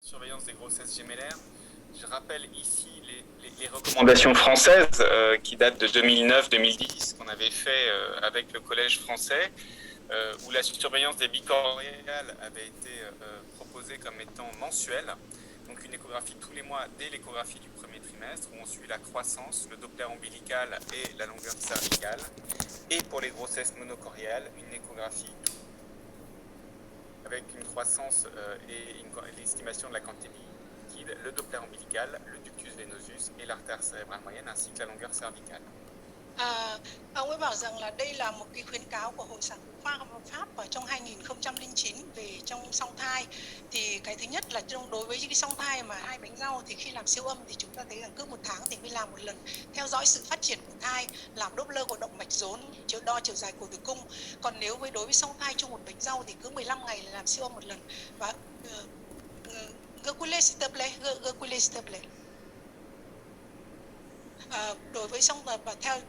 surveillance des grossesses gémellaires. Je rappelle ici les recommandations françaises qui datent de 2009-2010 qu'on avait fait avec le Collège français, où la surveillance des bicorriales avait été proposée comme étant mensuelle. Donc une échographie tous les mois dès l'échographie du premier trimestre, où on suit la croissance, le Doppler ombilical et la longueur cervicale. Et pour les grossesses monocoriales, une échographie avec une croissance et l'estimation de la quantité liquide, le Doppler ombilical, le ductus venosus et l'artère cérébrale moyenne, ainsi que la longueur cervicale. Ông ấy bảo rằng là đây là một cái khuyến cáo của Hội sản phụ khoa Pháp ở trong 2009 về trong song thai. Thì cái thứ nhất là đối với những cái song thai mà hai bánh rau thì khi làm siêu âm thì chúng ta thấy rằng cứ một tháng thì mới làm một lần, theo dõi sự phát triển của thai, làm Doppler của động mạch rốn, đo chiều dài cổ tử cung. Còn nếu đối với song thai chung một bánh rau thì cứ 15 ngày là làm siêu âm một lần. Và đối với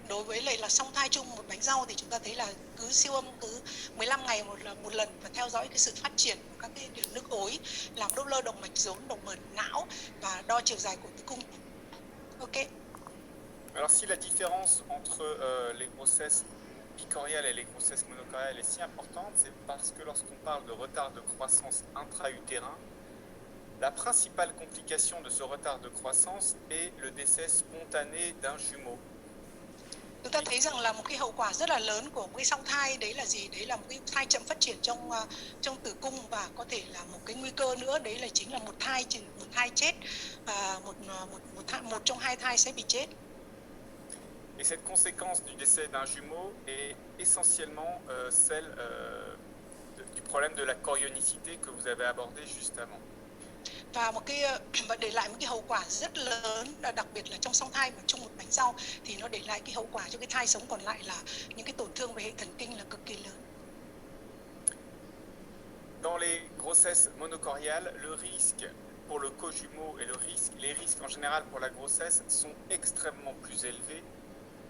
đối với lại là song thai chung một bánh rau thì chúng ta thấy là cứ siêu âm cứ 15 ngày một lần và theo dõi cái sự phát triển của các cái đường nước ối, làm Doppler động mạch rốn, động mạch não và đo chiều dài cổ tử cung. Ok. Alors si la différence entre les grossesses bicoriales et les grossesses monocoriales est si importante, c'est parce que lorsqu'on parle de retard de croissance intra-utérin, la principale complication de ce retard de croissance est le décès spontané d'un jumeau. Chúng ta thấy rằng là một cái hậu quả rất là lớn của một cái song thai đấy là gì? Đấy là một cái thai chậm phát triển trong tử cung, và có thể là một cái nguy cơ nữa đấy là chính là một thai chết, một trong hai thai sẽ bị chết. Et cette conséquence du décès d'un jumeau est essentiellement celle du problème de la chorionicité que vous avez abordé juste avant. Và để lại một cái hậu quả rất lớn, đặc biệt là trong song thai mà chung một bánh rau thì nó để lại cái hậu quả cho cái thai sống còn lại là những cái tổn thương về hệ thần kinh là cực kỳ lớn. Dans les grossesses monocoriales, le risque pour le cojumeau et les risques en général pour la grossesse sont extrêmement plus élevés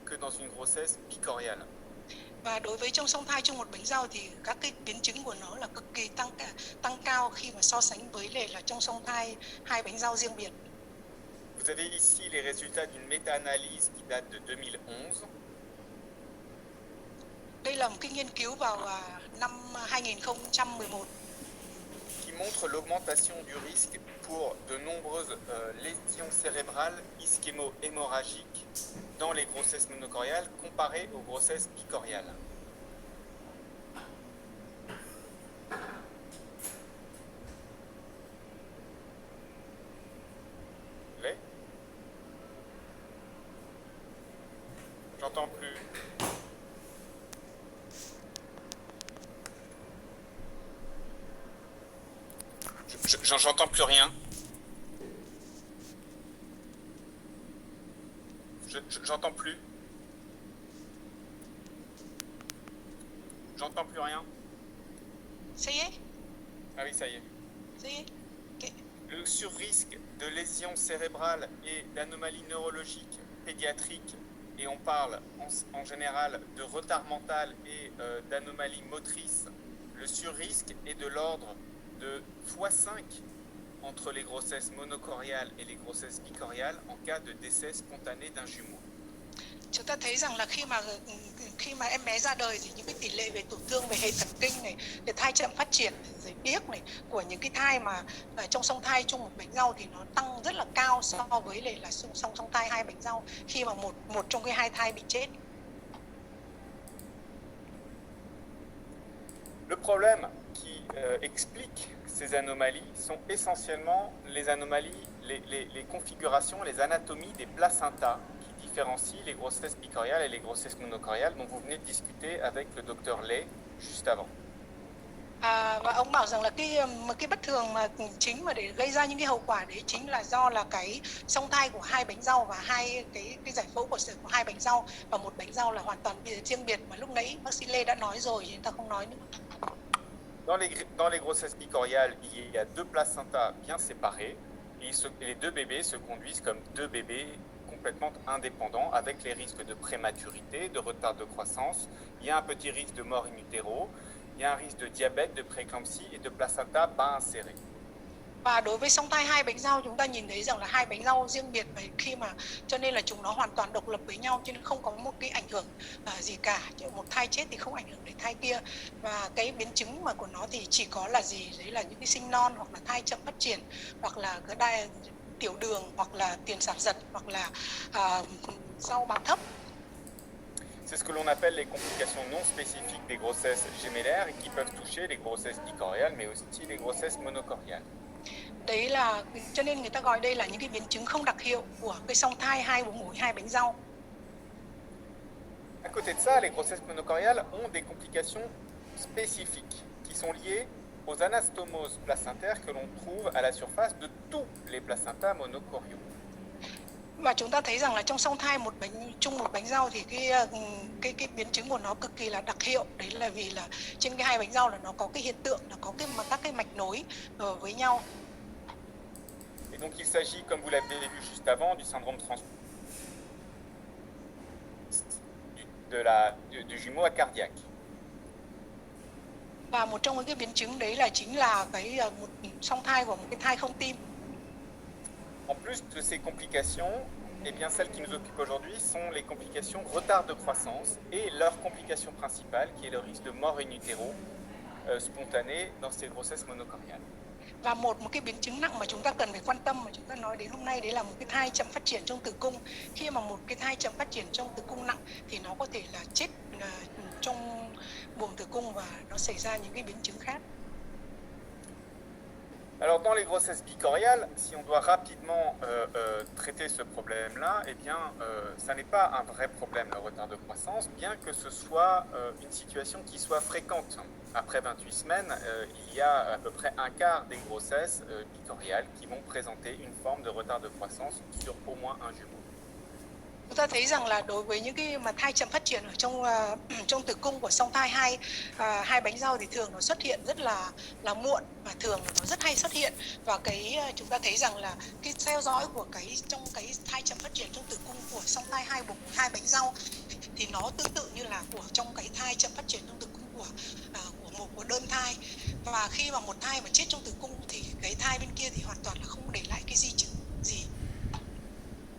que dans une grossesse bicoriale. Và đối với trong song thai chung một bánh rau thì các cái biến chứng của nó là cực kỳ tăng cao khi mà so sánh với lại là trong song thai hai bánh rau riêng biệt. Vous avez ici les résultats d'une méta-analyse qui date de 2011. Đây là một cái nghiên cứu vào năm 2011 qui montre l'augmentation du risque pour de nombreuses lésions cérébrales ischémo-hémorragiques dans les grossesses monocoriales comparées aux grossesses bicoriales. J'entends plus. J'entends plus rien. J'entends plus. J'entends plus rien. Ça y est? Ah oui, ça y est. Ça y est? Okay. Le surrisque de lésions cérébrales et d'anomalies neurologiques pédiatriques, et on parle en général de retard mental et d'anomalies motrices, le surrisque est de l'ordre de x5 entre les grossesses monocoriales et les grossesses bicoriales en cas de décès spontané d'un jumeau. Chúng ta thấy rằng là khi mà em bé ra đời thì những cái tỷ lệ về tổn thương về hệ thần kinh này, để thai chậm phát triển, rồi biếc này của những cái thai mà trong song thai chung một bánh rau thì nó tăng rất là cao so với lại là song thai hai bánh rau khi mà một trong cái hai thai bị chết. Le problème qui explique ces anomalies sont essentiellement les anomalies, les configurations, les anatomies des placentas qui différencient les grossesses bicoriales et les grossesses monocoriales dont vous venez de discuter avec le docteur Lay juste avant. Và ông bảo rằng là cái bất thường mà chính mà để gây ra những cái hậu quả đấy chính là do là cái song thai của hai bánh rau và hai cái giải phẫu của hai bánh rau, và một bánh rau là hoàn toàn riêng biệt mà lúc nãy bác sĩ Lê đã nói rồi, chúng ta không nói nữa. Dans les grossesses bicoriales, il y a deux placentas bien séparés et les deux bébés se conduisent comme deux bébés complètement indépendants avec les risques de prématurité, de retard de croissance. Il y a un petit risque de mort in utero, il y a un risque de diabète, de prééclampsie et de placenta bas inséré. Và đối với song thai hai bánh rau, chúng ta nhìn thấy rằng là hai bánh rau riêng biệt, và khi mà cho nên là chúng nó hoàn toàn độc lập với nhau, cho nên không có một cái ảnh hưởng gì cả. Một thai chết thì không ảnh hưởng đến thai kia, và cái biến chứng mà của nó thì chỉ có là gì, đấy là những cái sinh non, hoặc là thai chậm phát triển, hoặc là cái tiểu đường, hoặc là tiền sản giật, hoặc là rau bào thấp. C'est ce que l'on appelle les complications non spécifiques des grossesses gémellaires et qui peuvent toucher les grossesses bichoriales mais aussi les grossesses monocoriales. Đấy là cho nên người ta gọi đây là những cái biến chứng không đặc hiệu của cái song thai hai bụng ủi hai bánh rau. À côté de ça, les grossesses monocoriales ont des complications spécifiques qui sont liées aux anastomoses placentaires que l'on trouve à la surface de tous les placentas monocoriaux. Và chúng ta thấy rằng là trong song thai một bánh rau thì cái biến chứng của nó cực kỳ là đặc hiệu. Đấy là vì là trên cái hai bánh rau là nó có cái hiện tượng là có các cái mạch nối với nhau. Et donc il s'agit, comme vous l'avez vu juste avant, du syndrome du jumeau acardiaque. Và một trong những cái biến chứng đấy là chính là một song thai của một cái thai không tim. En plus de ces complications, eh bien, celles qui nous occupent aujourd'hui sont les complications retard de croissance et leur complication principale qui est le risque de mort in utero spontanée dans ces grossesses monocoriales. Và một cái biến chứng nặng mà chúng ta cần phải quan tâm mà chúng ta nói đến hôm nay đấy là một cái thai chậm phát triển trong tử cung. Khi mà một cái thai chậm phát triển trong tử cung nặng thì nó có thể là chết trong buồng tử cung và nó xảy ra những cái biến chứng khác. Alors dans les grossesses bicoriales, si on doit rapidement traiter ce problème-là, eh bien ça n'est pas un vrai problème le retard de croissance, bien que ce soit une situation qui soit fréquente. Après 28 semaines, il y a à peu près un quart des grossesses bicoriales qui vont présenter une forme de retard de croissance sur au moins un jumeau. Chúng ta thấy rằng là đối với những cái mà thai chậm phát triển ở trong tử cung của song thai hai bánh rau thì thường nó xuất hiện rất là muộn, và thường là nó rất hay xuất hiện. Và chúng ta thấy rằng là cái theo dõi của trong cái thai chậm phát triển trong tử cung của song thai hai bánh rau thì nó tương tự như là trong cái thai chậm phát triển trong tử cung của đơn thai. Và khi mà một thai mà chết trong tử cung thì cái thai bên kia thì hoàn toàn là không để lại cái di chứng gì.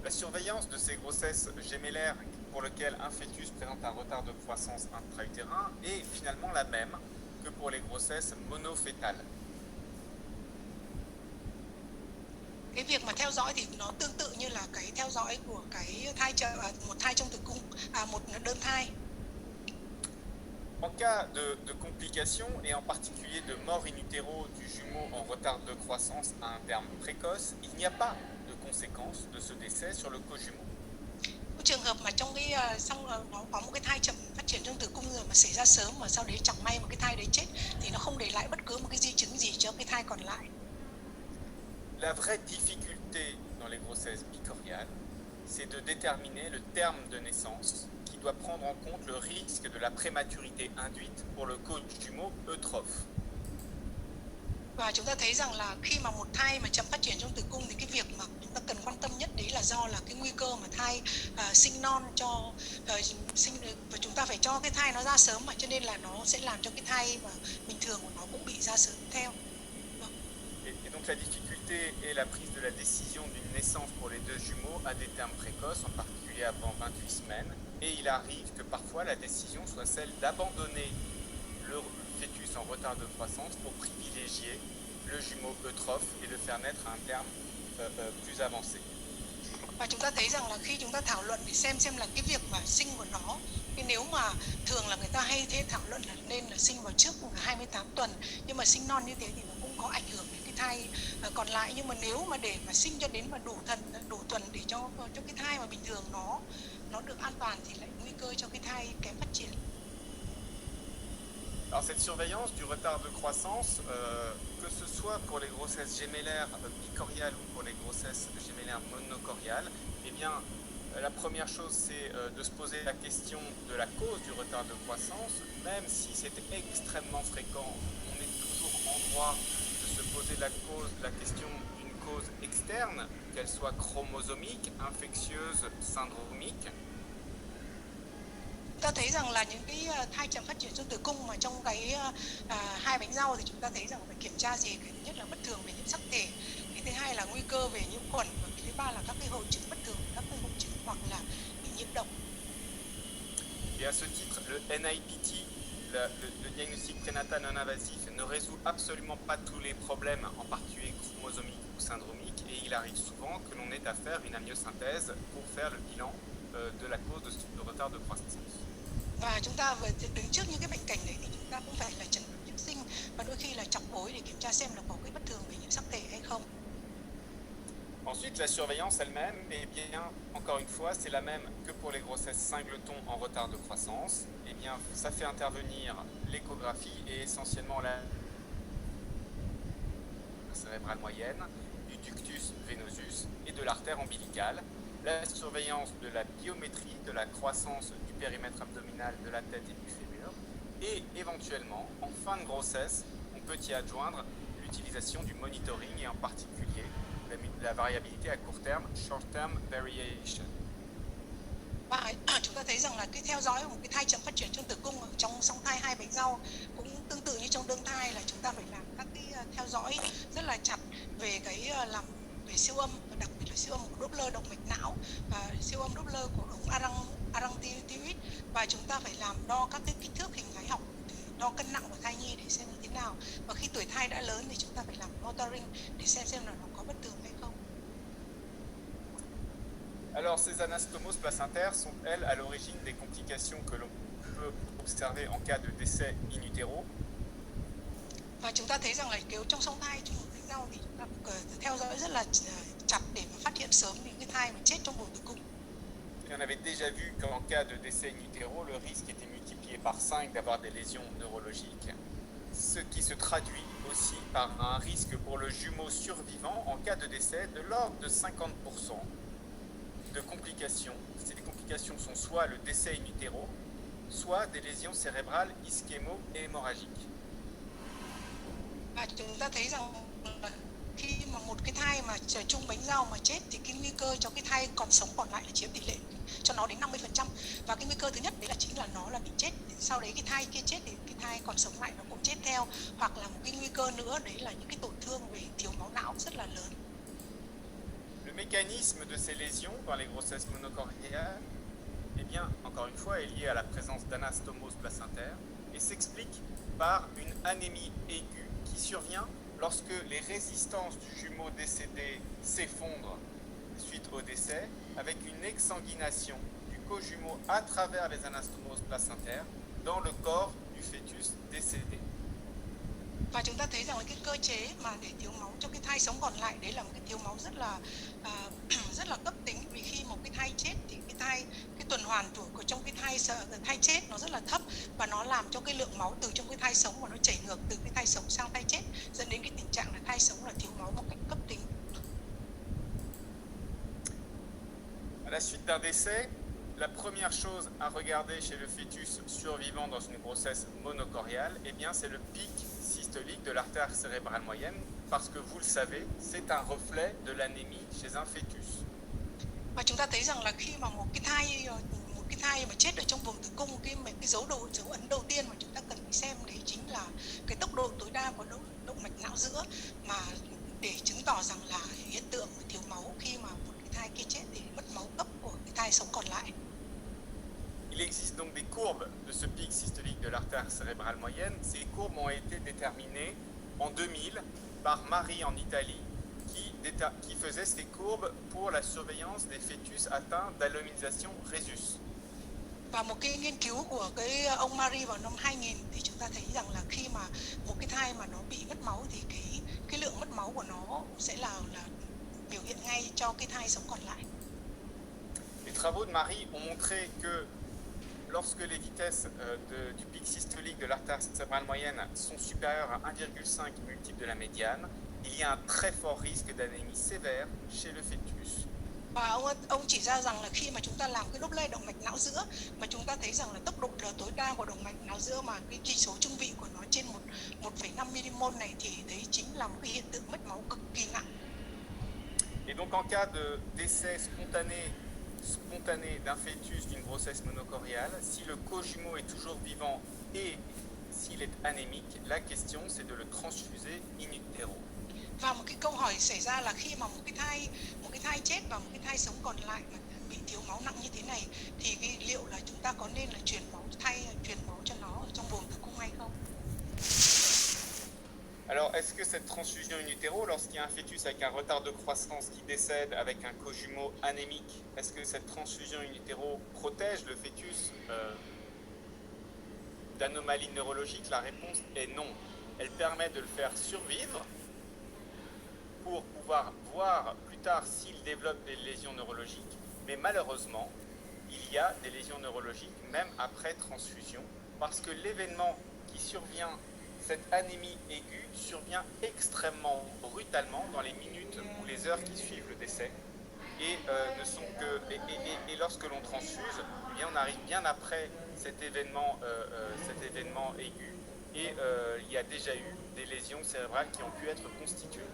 La surveillance de ces grossesses gémellaires pour lesquelles un fœtus présente un retard de croissance intra-utérin est finalement la même que pour les grossesses monofétales. Cái việc mà theo dõi thì nó tương tự như là cái theo dõi của một thai trong tử cung, một đơn thai. En cas de complications et en particulier de mort in utero du jumeau en retard de croissance à un terme précoce, il n'y a pas de conséquences de ce décès sur le cojumeau. Trường hợp mà trong nó có một cái thai chậm phát triển trong tử cung rồi mà xảy ra sớm, mà sau đấy chẳng may mà cái thai đấy chết thì nó không để lại bất cứ một cái di chứng gì cho cái thai còn lại. La vraie difficulté dans les grossesses bicoriales, c'est de déterminer le terme de naissance qui doit prendre en compte le risque de la prématurité induite pour le cojumeau eutrophe. Và chúng ta thấy rằng là khi mà một thai mà chậm phát triển trong tử cung thì cái việc mà chúng ta cần quan tâm nhất đấy là do là cái nguy cơ mà thai sinh non và chúng ta phải cho cái thai nó ra sớm, mà cho nên là nó sẽ làm cho cái thai mà bình thường của nó cũng bị ra sớm theo. Et donc la difficulté est la prise de la décision d'une naissance pour les deux jumeaux à des termes précoces, en particulier avant 28 semaines, et il arrive que parfois la décision soit celle d'abandonner le fœtus en retard de croissance pour privilégier le jumeau eutrophe et le faire naître à un terme plus avancé. Và chúng ta thấy rằng là khi chúng ta thảo luận để xem là cái việc mà sinh của nó, nếu mà thường là người ta hay thảo luận là nên là sinh vào trước 28 tuần, nhưng mà sinh non như thế thì nó cũng có ảnh hưởng đến cái thai còn lại. Nhưng mà nếu mà để mà sinh cho đến mà đủ tuần để cho cái thai mà bình thường nó được an toàn thì lại nguy cơ cho cái thai kém phát triển. Alors cette surveillance du retard de croissance, que ce soit pour les grossesses gémellaires bicoriales ou pour les grossesses gémellaires monocoriales, eh bien la première chose c'est de se poser la question de la cause du retard de croissance. Même si c'est extrêmement fréquent, on est toujours en droit de se poser la question d'une cause externe, qu'elle soit chromosomique, infectieuse, syndromique. chúng ta thấy rằng là những cái thai chậm phát triển trong tử cung mà trong cái hai bánh rau thì chúng ta thấy rằng phải kiểm tra gì? Cái thứ nhất là bất thường về nhiễm sắc thể, cái thứ hai là nguy cơ về nhiễm khuẩn, và cái thứ ba là các cái hội chứng bất thường, các cái hội chứng hoặc là bị nhiễm độc. Et à ce titre, le NIPT, le diagnostic prénatal non invasif, ne résout absolument pas tous les problèmes, en particulier chromosomiques ou syndromiques, et il arrive souvent que l'on ait à faire une amniosynthèse pour faire le bilan de la cause de ce retard de croissance. Và chúng ta vừa đứng trước những cái bệnh cảnh đấy thì chúng ta cũng phải là chẩn đoán trước sinh và đôi khi là chọc ối để kiểm tra xem là có cái bất thường về nhiễm sắc thể hay không. Ensuite, la surveillance elle-même, eh bien, encore une fois, c'est la même que pour les grossesses singletons en retard de croissance. Eh bien, ça fait intervenir l'échographie et essentiellement la cérébrale moyenne, du ductus venosus et de l'artère ombilicale. La surveillance de la biométrie, de la croissance du périmètre abdominal, de la tête et du fémur. Et éventuellement, en fin de grossesse, on peut y adjoindre l'utilisation du monitoring et en particulier la variabilité à court terme, short term variation. Và chúng ta thấy rằng là cái theo dõi một cái thai chậm phát triển trong tử cung ở trong song thai hai bánh rau cũng tương tự như trong đơn thai, là chúng ta phải làm các cái theo dõi rất là chặt về cái làm về siêu âm, và đặc biệt là siêu âm của Doppler động mạch não và siêu âm Doppler của ống arang-thyroid, và chúng ta phải làm đo các cái kích thước hình thái học, đo cân nặng của thai nhi để xem như thế nào, và khi tuổi thai đã lớn thì chúng ta phải làm monitoring để xem là nó có bất thường hay không. Alors, ces anastomoses placentaires sont, elles, à l'origine des complications que l'on peut observer en cas de décès in utero. Và chúng ta thấy rằng là nếu trong song thai trong một bánh rau thì chúng ta cần theo dõi rất là chặt để mà phát hiện sớm những cái thai mà chết trong buồng tử cung. Et on avait déjà vu qu'en cas de décès in utero, le risque était multiplié par 5 d'avoir des lésions neurologiques, ce qui se traduit aussi par un risque pour le jumeau survivant en cas de décès de l'ordre de 50% de complications. Ces complications sont soit le décès in utero, soit des lésions cérébrales ischémo-hémorragiques. Và chúng ta thấy rằng là khi mà một cái thai mà chung bánh rau mà chết thì cái nguy cơ cho cái thai còn sống còn lại là chiếm tỷ lệ cho nó đến 50%, và cái nguy cơ thứ nhất đấy là chính là nó là bị chết, sau đấy cái thai kia chết thì cái thai còn sống lại nó cũng chết theo, hoặc là một cái nguy cơ nữa đấy là những cái tổn thương về thiếu máu não rất là lớn. Le mécanisme de ces lésions dans les grossesses monochoriales, eh bien, encore une fois, est lié à la présence d'anastomoses placentaires et s'explique par une anémie aiguë qui survient lorsque les résistances du jumeau décédé s'effondrent suite au décès, avec une exsanguination du cojumeau à travers les anastomoses placentaires dans le corps du fœtus décédé. Và chúng ta thấy rằng là cái cơ chế mà để thiếu máu cho cái thai sống còn lại đấy là một cái thiếu máu rất là cấp tính, vì khi một cái thai chết thì cái tuần hoàn của trong cái thai chết nó rất là thấp, và nó làm cho cái lượng máu từ trong cái thai sống mà nó chảy ngược từ cái thai sống sang thai chết, dẫn đến cái tình trạng là thai sống là thiếu máu một cách cấp tính. À la suite d'un décès, la première chose à regarder chez le fœtus survivant dans une grossesse monochoriale, eh bien, c'est le pic systolique de l'artère cérébrale moyenne, parce que vous le savez, c'est un reflet de l'anémie chez un fœtus. Và chúng ta thấy rằng là khi mà một cái thai mà chết ở trong buồng tử cung, cái dấu ấn đầu tiên mà chúng ta cần phải xem đấy chính là cái tốc độ tối đa của động mạch não giữa, mà để chứng tỏ rằng là hiện tượng thiếu máu khi mà một cái thai kia chết thì mất máu cấp của cái thai sống còn lại. Il existe donc des courbes de ce pic systolique de l'artère cérébrale moyenne. Ces courbes ont été déterminées en 2000 par Marie en Italie, qui faisait ces courbes pour la surveillance des fœtus atteints d'alloménisation rhésus. Và một cái nghiên cứu của cái ông Marie vào năm 2000 thì chúng ta thấy rằng là khi mà một cái thai mà nó bị mất máu thì cái lượng mất máu của nó sẽ là biểu hiện ngay cho cái thai sống còn lại. Les travaux de Marie ont montré que lorsque les vitesses du pic systolique de l'artère cérébrale moyenne sont supérieures à 1,5 multiple de la médiane, il y a un très fort risque d'anémie sévère chez le fœtus. Và ông chỉ ra rằng là khi mà chúng ta làm cái Doppler động mạch não giữa mà chúng ta thấy rằng là tốc độ tối đa của động mạch não giữa mà cái chỉ số trung vị của nó trên 1,5 mmol này thì đấy chính là một cái hiện tượng mất máu cực kỳ nặng. Et donc en cas de décès spontané spontanée d'un fœtus d'une grossesse monocoriale, si le co-jumeau est toujours vivant et s'il est anémique, la question c'est de le transfuser in utero. Và một cái câu hỏi xảy ra là khi mà một cái thai chết và một cái thai sống còn lại mà bị thiếu máu nặng như thế này thì liệu là chúng ta có nên là truyền máu cho nó ở trong buồng tử cung hay không? Alors, est-ce que cette transfusion in utero, lorsqu'il y a un fœtus avec un retard de croissance qui décède avec un co-jumeau anémique, est-ce que cette transfusion in utero protège le fœtus d'anomalies neurologiques? La réponse est non. Elle permet de le faire survivre pour pouvoir voir plus tard s'il développe des lésions neurologiques, mais malheureusement, il y a des lésions neurologiques même après transfusion, parce que l'événement qui survient, cette anémie aiguë, survient extrêmement brutalement dans les minutes ou les heures qui suivent le décès, et lorsque l'on transfuse, eh bien, on arrive bien après cet événement aigu, et il y a déjà eu des lésions cérébrales qui ont pu être constituées.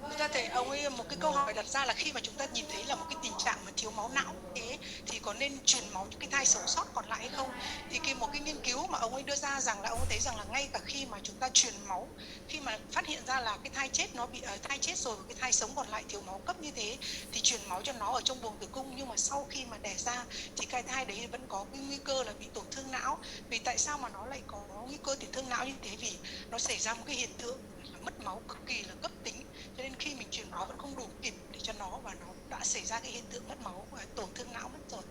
Chúng ta thấy ông ấy một cái câu hỏi đặt ra là khi mà chúng ta nhìn thấy là một cái tình trạng mà thiếu máu não thế thì có nên truyền máu cho cái thai sống sót còn lại hay không? Thì một cái nghiên cứu mà ông ấy đưa ra rằng là ông ấy thấy rằng là ngay cả khi mà chúng ta truyền máu, khi mà phát hiện ra là cái thai chết nó bị thai chết rồi và cái thai sống còn lại thiếu máu cấp như thế thì truyền máu cho nó ở trong buồng tử cung, nhưng mà sau khi mà đẻ ra thì cái thai đấy vẫn có cái nguy cơ là bị tổn thương não. Vì tại sao mà nó lại có nguy cơ tổn thương não như thế? Vì nó xảy ra một cái hiện tượng là mất máu cực kỳ là cấp tính, cho nên khi mình truyền máu vẫn không đủ kịp để cho nó, và nó đã xảy ra cái hiện tượng mất máu và tổn thương não mất rồi.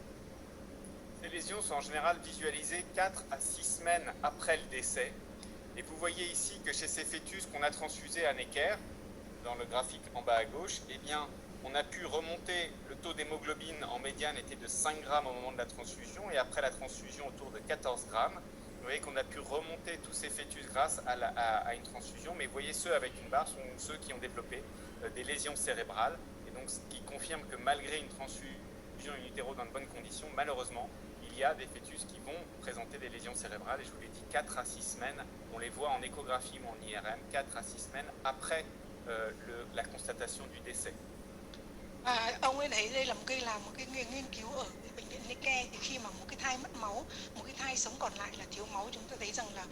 Ces lésions sont en général visualisées 4 à 6 semaines après le décès. Et vous voyez ici que chez ces fœtus qu'on a transfusés à Necker, dans le graphique en bas à gauche, eh bien, on a pu remonter, le taux d'hémoglobine en médiane était de 5 grammes au moment de la transfusion, et après la transfusion autour de 14 grammes. Vous voyez qu'on a pu remonter tous ces fœtus grâce à une transfusion, mais vous voyez ceux avec une barre sont ceux qui ont développé des lésions cérébrales, et donc ce qui confirme que malgré une transfusion in utero dans de bonnes conditions, malheureusement, il y a des fœtus qui vont présenter des lésions cérébrales, et je vous l'ai dit, 4 à 6 semaines, on les voit en échographie ou en IRM, 4 à 6 semaines après la constatation du décès. Ông ấy thấy đây là một cái nghiên cứu ở bệnh viện Necker, thì khi mà một cái thai mất máu, một cái thai sống còn lại là thiếu máu, chúng ta thấy rằng là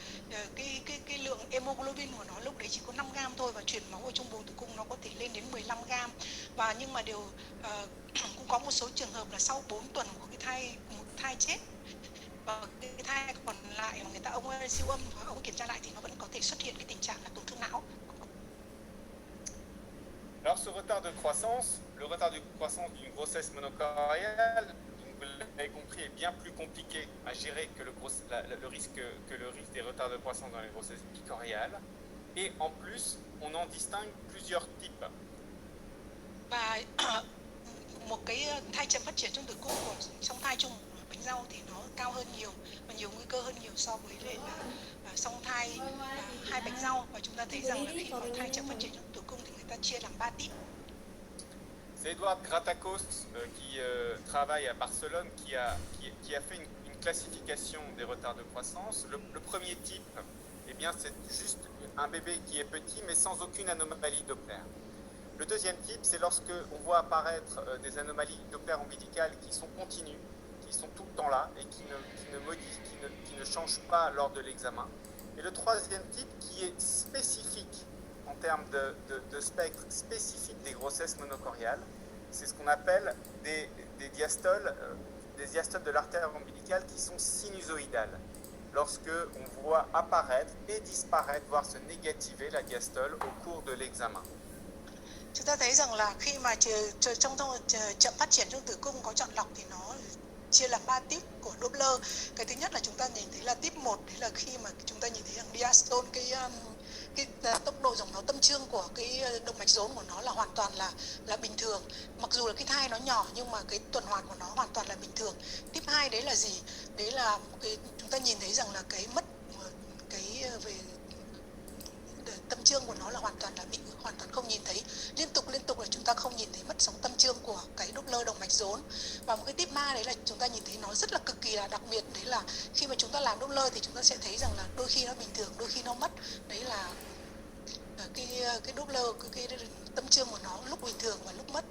cái lượng hemoglobin của nó lúc đấy chỉ có 5 gram thôi, và truyền máu ở trong buồng tử cung nó có thể lên đến 15 gram. Và nhưng mà cũng có một số trường hợp là sau 4 tuần của một thai chết và cái thai còn lại mà ông ấy siêu âm và ông kiểm tra lại thì nó vẫn có thể xuất hiện cái tình trạng là tổn thương não. Alors ce retard de croissance, le retard de croissance d'une grossesse monocoriale, donc vous l'avez compris, est bien plus compliqué à gérer que le risque des retards de croissance dans les grossesses bicoriales. Et en plus, on en distingue plusieurs types. Và một cái thai chậm phát triển trong tử cung của song thai chung bánh rau thì nó cao hơn nhiều và nhiều nguy cơ hơn nhiều so với lại là song thai hai bánh rau, và chúng ta thấy rằng là khi mà thai chậm phát triển trong tử cung thì người ta chia làm 3 type. C'est Eduard Gratacos qui travaille à Barcelone qui a fait une classification des retards de croissance. Le premier type, eh bien, c'est juste un bébé qui est petit mais sans aucune anomalie Doppler. Le deuxième type, c'est lorsque on voit apparaître des anomalies Doppler ombilicales qui sont continues, qui sont tout le temps là et qui ne changent pas lors de l'examen. Et le troisième type qui est spécifique en termes de spectre spécifique des grossesses monocoriales, c'est ce qu'on appelle des diastoles de l'artère ombilicale qui sont sinusoïdales. Lorsque on voit apparaître et disparaître, voire se négativer la diastole au cours de l'examen. Chúng ta thấy rằng là khi mà trong chậm phát triển trong tử cung có chọn lọc thì nó chia làm 3 type của Doppler. Cái thứ nhất là chúng ta nhìn thấy là type 1, đấy là khi mà chúng ta nhìn thấy rằng diastole, cái tốc độ dòng máu tâm trương của cái động mạch rốn của nó là hoàn toàn là bình thường. Mặc dù là cái thai nó nhỏ nhưng mà cái tuần hoàn của nó hoàn toàn là bình thường. Type 2 đấy là gì? Đấy là chúng ta nhìn thấy rằng là về tâm trương của nó là hoàn toàn không nhìn thấy, liên tục là chúng ta không nhìn thấy mất sóng tâm trương của cái Doppler động mạch rốn. Và một cái type 3 đấy là chúng ta nhìn thấy nó rất là cực kỳ là đặc biệt, đấy là khi mà chúng ta làm Doppler thì chúng ta sẽ thấy rằng là đôi khi nó bình thường, đôi khi nó mất. Đấy là cái Doppler, cái tâm trương của nó lúc bình thường và lúc mất.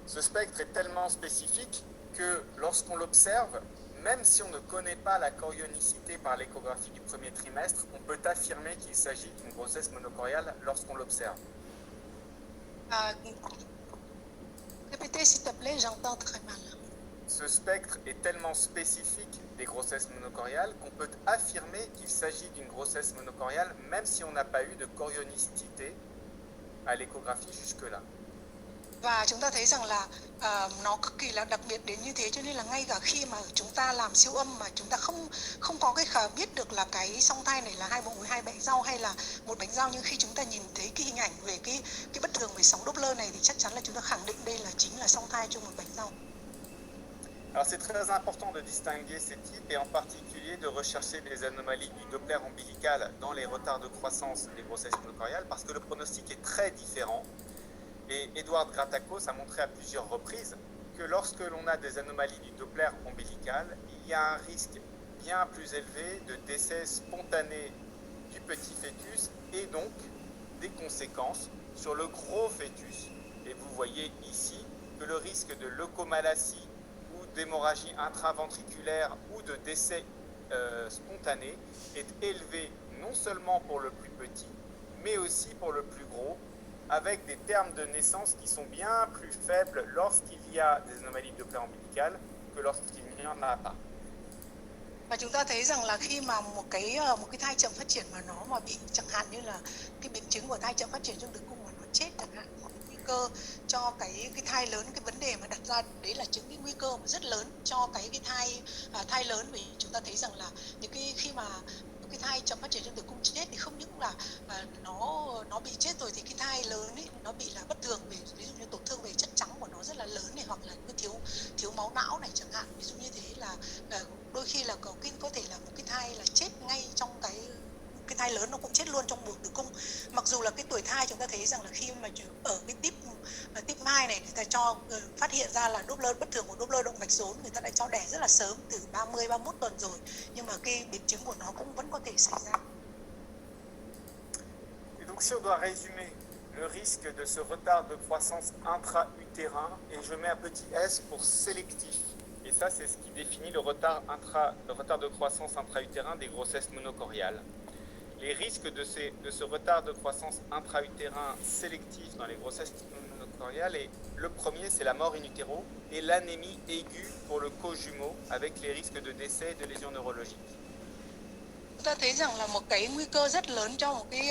Ce spectre est tellement spécifique que lorsqu'on l'observe, même si on ne connaît pas la chorionicité par l'échographie du premier trimestre, on peut affirmer qu'il s'agit d'une grossesse monocoriale lorsqu'on l'observe. Répétez s'il te plaît, j'entends très mal. Ce spectre est tellement spécifique des grossesses monocoriales qu'on peut affirmer qu'il s'agit d'une grossesse monocoriale même si on n'a pas eu de chorionicité à l'échographie jusque-là. Và chúng ta thấy rằng là nó cực kỳ là đặc biệt đến như thế, cho nên là ngay cả khi mà chúng ta làm siêu âm mà chúng ta không có cái biết được là cái song thai này là hai bụng với hai bánh rau hay là một bánh rau, nhưng khi chúng ta nhìn thấy cái hình ảnh về cái bất thường về sóng Doppler này thì chắc chắn là chúng ta khẳng định đây là chính là song thai trong một bánh rau. Alors c'est très important de distinguer ces types et en particulier de rechercher les anomalies du Doppler ombilical dans les retards de croissance des grossesses monocoriales parce que le pronostic est très différent. Et Edward Grattakos a montré à plusieurs reprises que lorsque l'on a des anomalies du Doppler ombilical, il y a un risque bien plus élevé de décès spontané du petit fœtus et donc des conséquences sur le gros fœtus. Et vous voyez ici que le risque de leucomalacie ou d'hémorragie intraventriculaire ou de décès spontané est élevé non seulement pour le plus petit, mais aussi pour le plus gros, avec des termes de naissance qui sont bien plus faibles lorsqu'il y a des anomalies de Doppler ombilical que lorsqu'il n'y en a pas. Và chúng ta thấy rằng là khi mà một cái thai chậm phát triển mà nó mà bị chẳng hạn như là cái biến chứng của thai chậm phát triển trong tử cung mà nó chết chẳng hạn, hoặc nguy cơ cho cái thai lớn, cái vấn đề mà đặt ra đấy là chứng cái nguy cơ mà rất lớn cho cái thai lớn, vì chúng ta thấy rằng là những cái khi mà cái thai chậm phát triển trong tử cung chết thì không những là nó bị chết rồi thì cái thai lớn ấy nó bị là bất thường về ví dụ như tổn thương về chất trắng của nó rất là lớn này, hoặc là cái thiếu máu não này chẳng hạn, ví dụ như thế là đôi khi là có thể là một cái thai là chết ngay trong cái thai lớn, nó cũng chết luôn trong buồng tử cung. Mặc dù là cái tuổi thai chúng ta thấy rằng là khi mà ở cái tip 2 này người ta cho phát hiện ra là Doppler bất thường của Doppler động mạch rốn, người ta đã cho đẻ rất là sớm từ 30-31 tuần rồi, nhưng mà cái biến chứng của nó cũng vẫn có thể xảy ra. Et donc si on doit résumer le risque de ce retard de croissance intra-utérin, et je mets un petit S pour sélectif. Et ça, c'est ce qui définit le retard de croissance intra-utérin des grossesses monocoriales. Les risques de ce retard de croissance intra-utérin sélectif dans les grossesses monocoriales, et le premier, c'est la mort in utero et l'anémie aiguë pour le co-jumeau avec les risques de décès et de lésions neurologiques. Chúng ta thấy rằng là một cái nguy cơ rất lớn cho một cái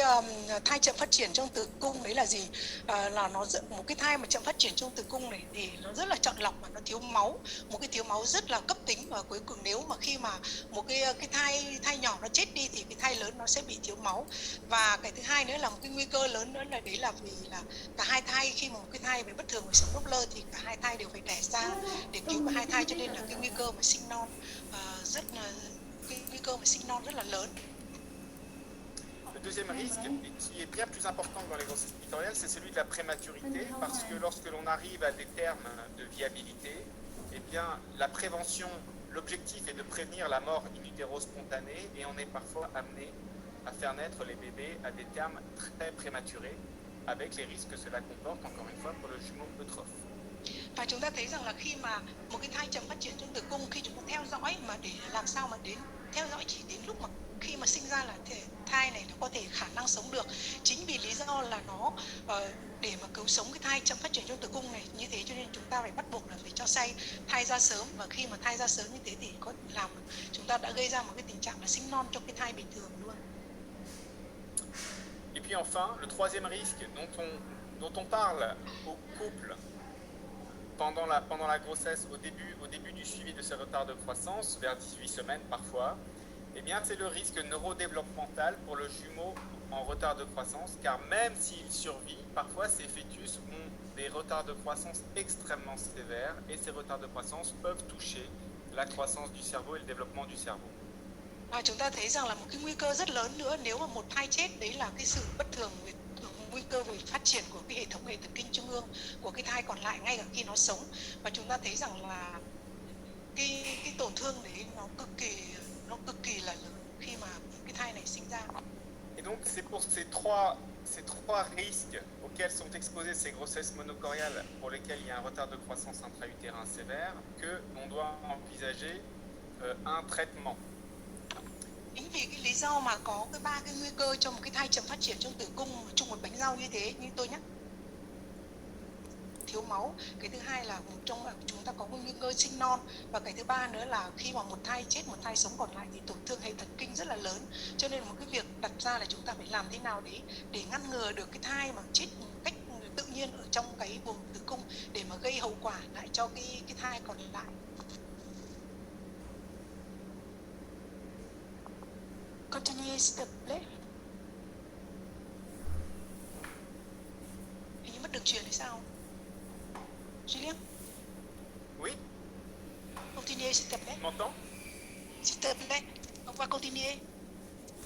thai chậm phát triển trong tử cung đấy là gì? Là một cái thai mà chậm phát triển trong tử cung này thì nó rất là chọn lọc và nó thiếu máu, một cái thiếu máu rất là cấp tính, và cuối cùng nếu mà khi mà một cái thai nhỏ nó chết đi thì cái thai lớn nó sẽ bị thiếu máu. Và cái thứ hai nữa là một cái nguy cơ lớn nữa là đấy là vì là cả hai thai, khi mà một cái thai bị bất thường về sóng Doppler thì cả hai thai đều phải đẻ ra để cứu cả hai thai, cho nên là cái nguy cơ mà sinh non rất là nguy cơ mà sinh non rất là lớn. Le deuxième risque, et qui est bien plus important que dans les grossesses clitoriales, c'est celui de la prématurité, parce que lorsque l'on arrive à des termes de viabilité, eh bien, la prévention, l'objectif est de prévenir la mort in utero spontanée, et on est parfois amené à faire naître les bébés à des termes très prématurés, avec les risques que cela comporte, encore une fois, pour le jumeau eutrophe. Và chúng ta thấy rằng là khi mà một cái thai chậm phát triển trong tử cung, khi chúng ta theo dõi mà để làm sao mà theo dõi chỉ đến lúc mà khi mà sinh ra là thai này nó có thể khả năng sống được, chính vì lý do là nó để mà cứu sống cái thai chậm phát triển trong tử cung này như thế, cho nên chúng ta phải bắt buộc là phải cho thai ra sớm, và khi mà thai ra sớm như thế thì có làm chúng ta đã gây ra một cái tình trạng là sinh non trong cái thai bình thường luôn. Et puis enfin, le troisième risque dont on parle au couple pendant la grossesse, au début du suivi de ces retards de croissance, vers 18 semaines parfois, eh bien c'est le risque neurodéveloppemental pour le jumeau en retard de croissance, car même s'il survit, parfois ces fœtus ont des retards de croissance extrêmement sévères, et ces retards de croissance peuvent toucher la croissance du cerveau et le développement du cerveau. Chúng ta thấy rằng là một cái nguy cơ rất lớn nữa nếu mà một thai chết, đấy là cái sự bất thường về nguy cơ về phát triển của cái hệ thống hệ thần kinh trung ương của cái thai còn lại ngay cả khi nó sống. Và chúng ta thấy rằng là cái tổn thương đấy nó cực kỳ là lớn khi mà cái thai này sinh ra. Et donc c'est pour ces trois ces trois risques auxquels sont exposées ces grossesses monocoriales pour lesquelles il y a un retard de croissance intra-utérin sévère que l'on doit envisager un traitement. Chính vì cái lý do mà có cái ba cái nguy cơ cho một cái thai chậm phát triển trong tử cung chung một bánh rau như thế, như tôi nhắc, thiếu máu. Cái thứ hai là trong chúng ta có cái nguy cơ sinh non, và cái thứ ba nữa là khi mà một thai chết, một thai sống còn lại thì tổn thương hệ thần kinh rất là lớn. Cho nên một cái việc đặt ra là chúng ta phải làm thế nào để ngăn ngừa được cái thai mà chết một cách tự nhiên ở trong cái buồng tử cung để mà gây hậu quả lại cho cái thai còn lại. Continue step play. Hình như mất đường truyền hay sao? Julien? Oui. Continue s'il te plaît. M'entends? S'il te plaît, on va continuer.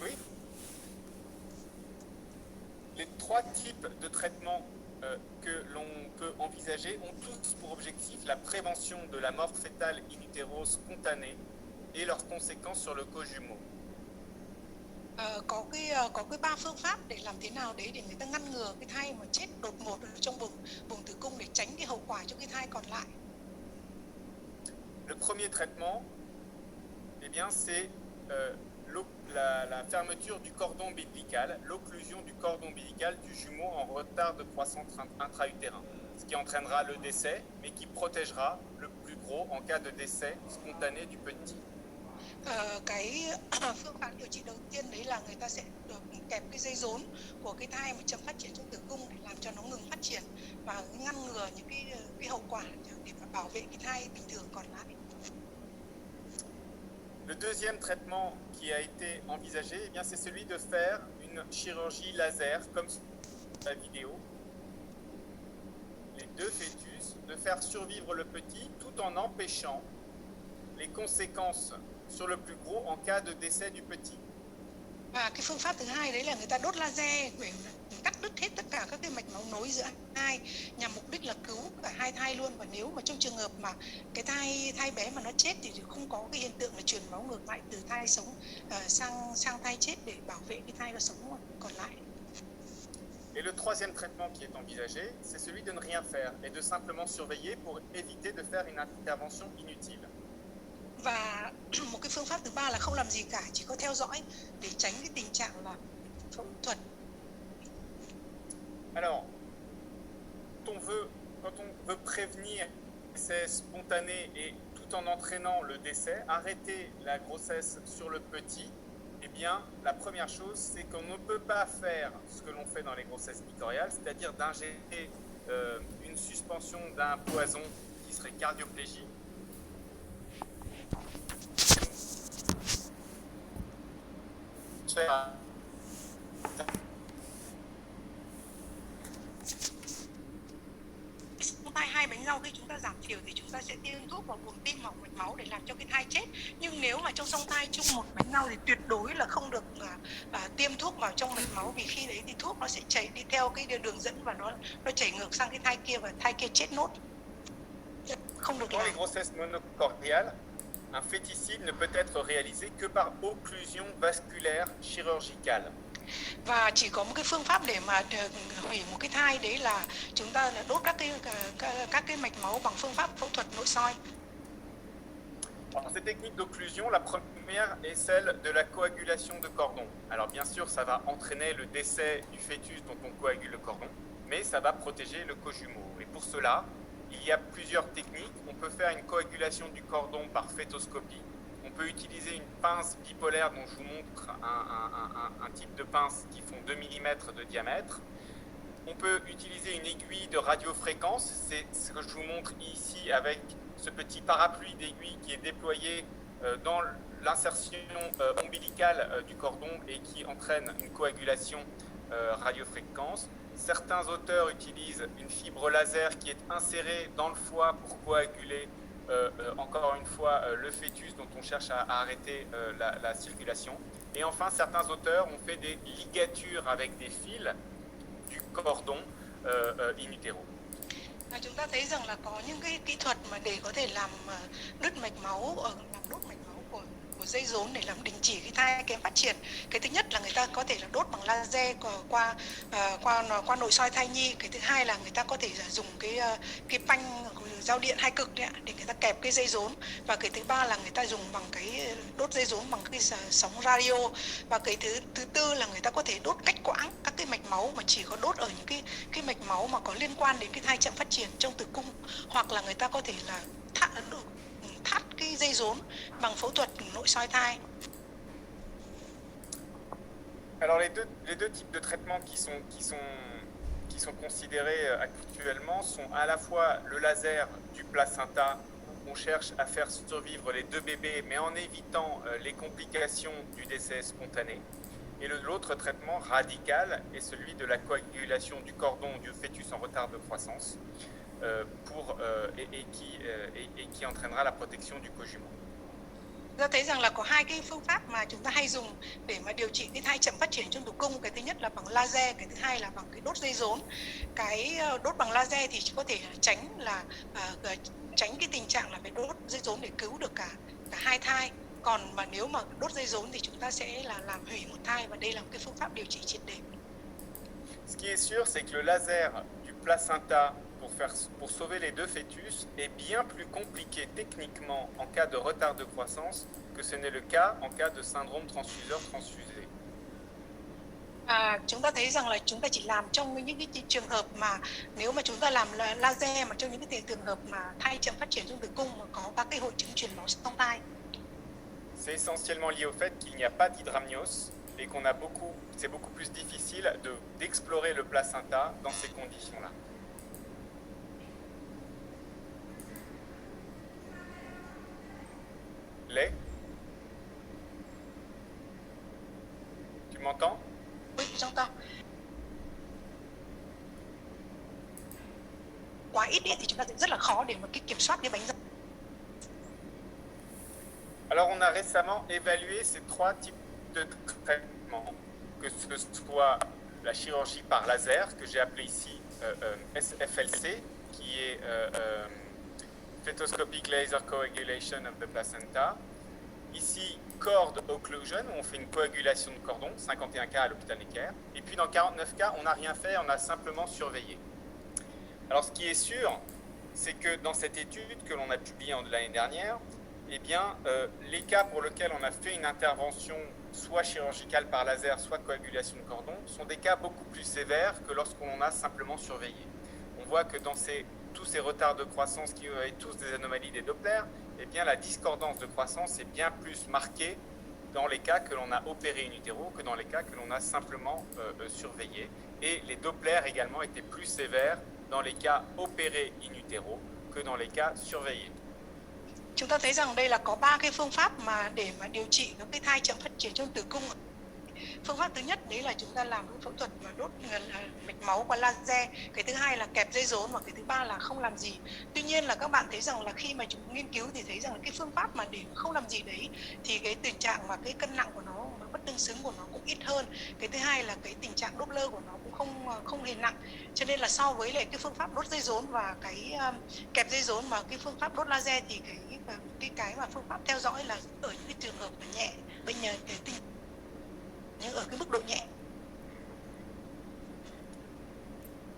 Oui. Les trois types de traitements que l'on peut envisager ont tous pour objectif la prévention de la mort fœtale in utero spontanée et leurs conséquences sur le co-jumeau. Có cái ba phương pháp để làm thế nào đấy để người ta ngăn ngừa cái thai mà chết đột ngột ở trong buồng tử cung để tránh cái hậu quả cho cái thai còn lại. Le premier traitement, eh bien, c'est la fermeture du cordon ombilical, l'occlusion du cordon ombilical du jumeau en retard de croissance intra-utérin, ce qui entraînera le décès, mais qui protégera le plus gros en cas de décès spontané du petit. Cái phương pháp điều trị đầu tiên đấy là người ta sẽ được kẹp cái dây rốn của cái thai mà chậm phát triển trong tử cung để làm cho nó ngừng phát triển và ngăn ngừa những cái hậu quả để mà bảo vệ cái thai bình thường còn lại. Le deuxième traitement qui a été envisagé, eh bien, c'est celui de faire une chirurgie laser, comme sur la vidéo. Les deux fœtus, de faire survivre le petit tout en empêchant les conséquences sur le plus gros en cas de décès du petit. Và cái phương pháp thứ hai đấy là người ta đốt laser để cắt đứt hết tất cả các cái mạch máu nối giữa hai nhằm mục đích là cứu cả hai thai luôn. Và nếu mà trong trường hợp mà cái thai bé mà nó chết thì không có cái hiện tượng là truyền máu ngược lại từ thai sống sang thai chết để bảo vệ cái thai nó sống còn lại. Et le troisième traitement qui est envisagé, c'est celui de ne rien faire et de simplement surveiller pour éviter de faire une intervention inutile. Và một cái phương pháp thứ ba là không làm gì cả, chỉ có theo dõi để tránh cái tình trạng là phẫu thuật. Alors, quand on veut prévenir le décès spontané et tout en entraînant le décès, arrêter la grossesse sur le petit, eh bien, la première chose, c'est qu'on ne peut pas faire ce que l'on fait dans les grossesses micoriales, c'est-à-dire d'injecter une suspension d'un poison qui serait cardioplégie. Thai hai bánh rau khi chúng ta giảm thiểu thì chúng ta sẽ tiêm thuốc vào buồng tim hoặc mạch máu để làm cho cái thai chết. Nhưng nếu mà trong song thai chung một bánh rau thì tuyệt đối là không được tiêm thuốc vào trong mạch máu, vì khi đấy thì thuốc nó sẽ chảy đi theo cái đường dẫn và nó chảy ngược sang cái thai kia và thai kia chết nốt. Không được Dans les grossesses monocoriales, un féticide ne peut être réalisé que par occlusion vasculaire chirurgicale. Và chỉ có một cái phương pháp để mà hủy một cái thai đấy là chúng ta đốt các cái mạch máu bằng phương pháp phẫu thuật nội soi. Alors, ces techniques d'occlusion, la première est celle de la coagulation de cordon. Alors bien sûr, ça va entraîner le décès du fœtus dont on coagule le cordon, mais ça va protéger le co-jumeau. Et pour cela, il y a plusieurs techniques. On peut faire une coagulation du cordon par fétoscopie. On peut utiliser une pince bipolaire dont je vous montre un type de pince qui font 2 mm de diamètre. On peut utiliser une aiguille de radiofréquence, c'est ce que je vous montre ici avec ce petit parapluie d'aiguille qui est déployé dans l'insertion ombilicale du cordon et qui entraîne une coagulation radiofréquence. Certains auteurs utilisent une fibre laser qui est insérée dans le foie pour coaguler encore une fois le fœtus dont on cherche à arrêter la circulation. Et enfin, certains auteurs ont fait des ligatures avec des fils du cordon in utero. Chúng ta thấy rằng là có những cái kỹ thuật mà để có thể làm đứt mạch máu, làm đốt mạch máu của của dây rốn để làm đình chỉ cái thai kém phát triển. Cái thứ nhất là người ta có thể là đốt bằng laser qua nội soi thai nhi. Cái thứ hai là người ta có thể là dùng cái panh giao điện hai cực đấy, để người ta kẹp cái dây rốn. Và cái thứ ba là người ta dùng bằng cái đốt dây rốn bằng cái sóng radio. Và cái thứ tư là người ta có thể đốt cách quãng các cái mạch máu mà chỉ có đốt ở những cái mạch máu mà có liên quan đến cái thai chậm phát triển trong tử cung, hoặc là người ta có thể là thắt cái dây rốn bằng phẫu thuật nội soi thai. Alors les deux types de traitements qui sont considérés actuellement sont à la fois le laser du placenta, où on cherche à faire survivre les deux bébés mais en évitant les complications du décès spontané. Et l'autre traitement radical est celui de la coagulation du cordon du fœtus en retard de croissance et qui entraînera la protection du co-jumeau. Ta thấy rằng là có hai cái phương pháp mà chúng ta hay dùng để mà điều trị cái thai chậm phát triển trong tử cung. Cái thứ nhất là bằng laser, cái thứ hai là bằng cái đốt dây rốn. Cái đốt bằng laser thì có thể tránh cái tình trạng là phải đốt dây rốn để cứu được cả hai thai. Còn mà nếu mà đốt dây rốn thì chúng ta sẽ là làm hủy một thai, và đây là một cái phương pháp điều trị triệt để. Ce qui est sûr, c'est que le laser du placenta pour sauver les deux fœtus est bien plus compliqué techniquement en cas de retard de croissance que ce n'est le cas en cas de syndrome transfuseur-transfusé. Chúng ta thấy rằng là chúng ta chỉ làm trong những cái trường hợp mà nếu mà chúng ta làm laser mà trong những cái trường hợp mà thai chậm phát triển trong tử cung mà có các cái hội chứng truyền máu trong thai. C'est essentiellement lié au fait qu'il n'y a pas d'hydramnios et c'est beaucoup plus difficile d'explorer le placenta dans ces conditions-là. Lê, tu m'entends? Oui, j'entends. Quá ít thì chúng ta sẽ rất là khó để mà kiểm soát cái bánh răng. Alors on a récemment évalué ces trois types de traitements, que ce soit la chirurgie par laser, que j'ai appelé ici SFLC, qui est Fetoscopic Laser Coagulation of the Placenta. Ici, cord occlusion, où on fait une coagulation de cordon, 51 cas à l'hôpital Necker. Et puis dans 49 cas, on n'a rien fait, on a simplement surveillé. Alors ce qui est sûr, c'est que dans cette étude que l'on a publiée l'année dernière, eh bien, les cas pour lesquels on a fait une intervention soit chirurgicale par laser, soit coagulation de cordon, sont des cas beaucoup plus sévères que lorsqu'on a simplement surveillé. On voit que dans tous ces retards de croissance qui avaient tous des anomalies des Doppler, eh bien, la discordance de croissance est bien plus marquée dans les cas que l'on a opéré in utero que dans les cas que l'on a simplement surveillé. Et les Doppler également étaient plus sévères dans les cas opérés in utero que dans les cas surveillés. Chúng ta thấy rằng đây là có 3 cái phương pháp mà để mà điều trị cái thai chậm phát triển trong tử cung. Phương pháp thứ nhất đấy là chúng ta làm cái phẫu thuật mà đốt mạch máu qua laser. Cái thứ hai là kẹp dây rốn, và cái thứ ba là không làm gì. Tuy nhiên là các bạn thấy rằng là khi mà chúng nghiên cứu thì thấy rằng là cái phương pháp mà để không làm gì đấy thì cái tình trạng mà cái cân nặng của nó, bất tương xứng của nó cũng ít hơn. Cái thứ hai là cái tình trạng Doppler của nó cũng không hề nặng. Cho nên là so với lại cái phương pháp đốt dây rốn và cái kẹp dây rốn mà cái phương pháp đốt laser thì cái mà phương pháp theo dõi là ở những cái trường hợp mà nhẹ, bệnh nhân nhưng ở cái mức độ nhẹ.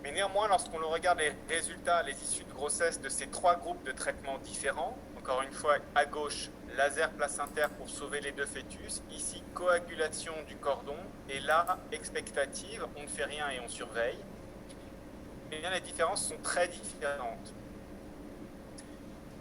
Mais néanmoins, lorsqu'on regarde les résultats, les issues de grossesse de ces trois groupes de traitements différents, encore une fois, à gauche, laser placentaire pour sauver les deux fœtus, ici, coagulation du cordon, et là, expectative, on ne fait rien et on surveille, et bien les différences sont très différentes.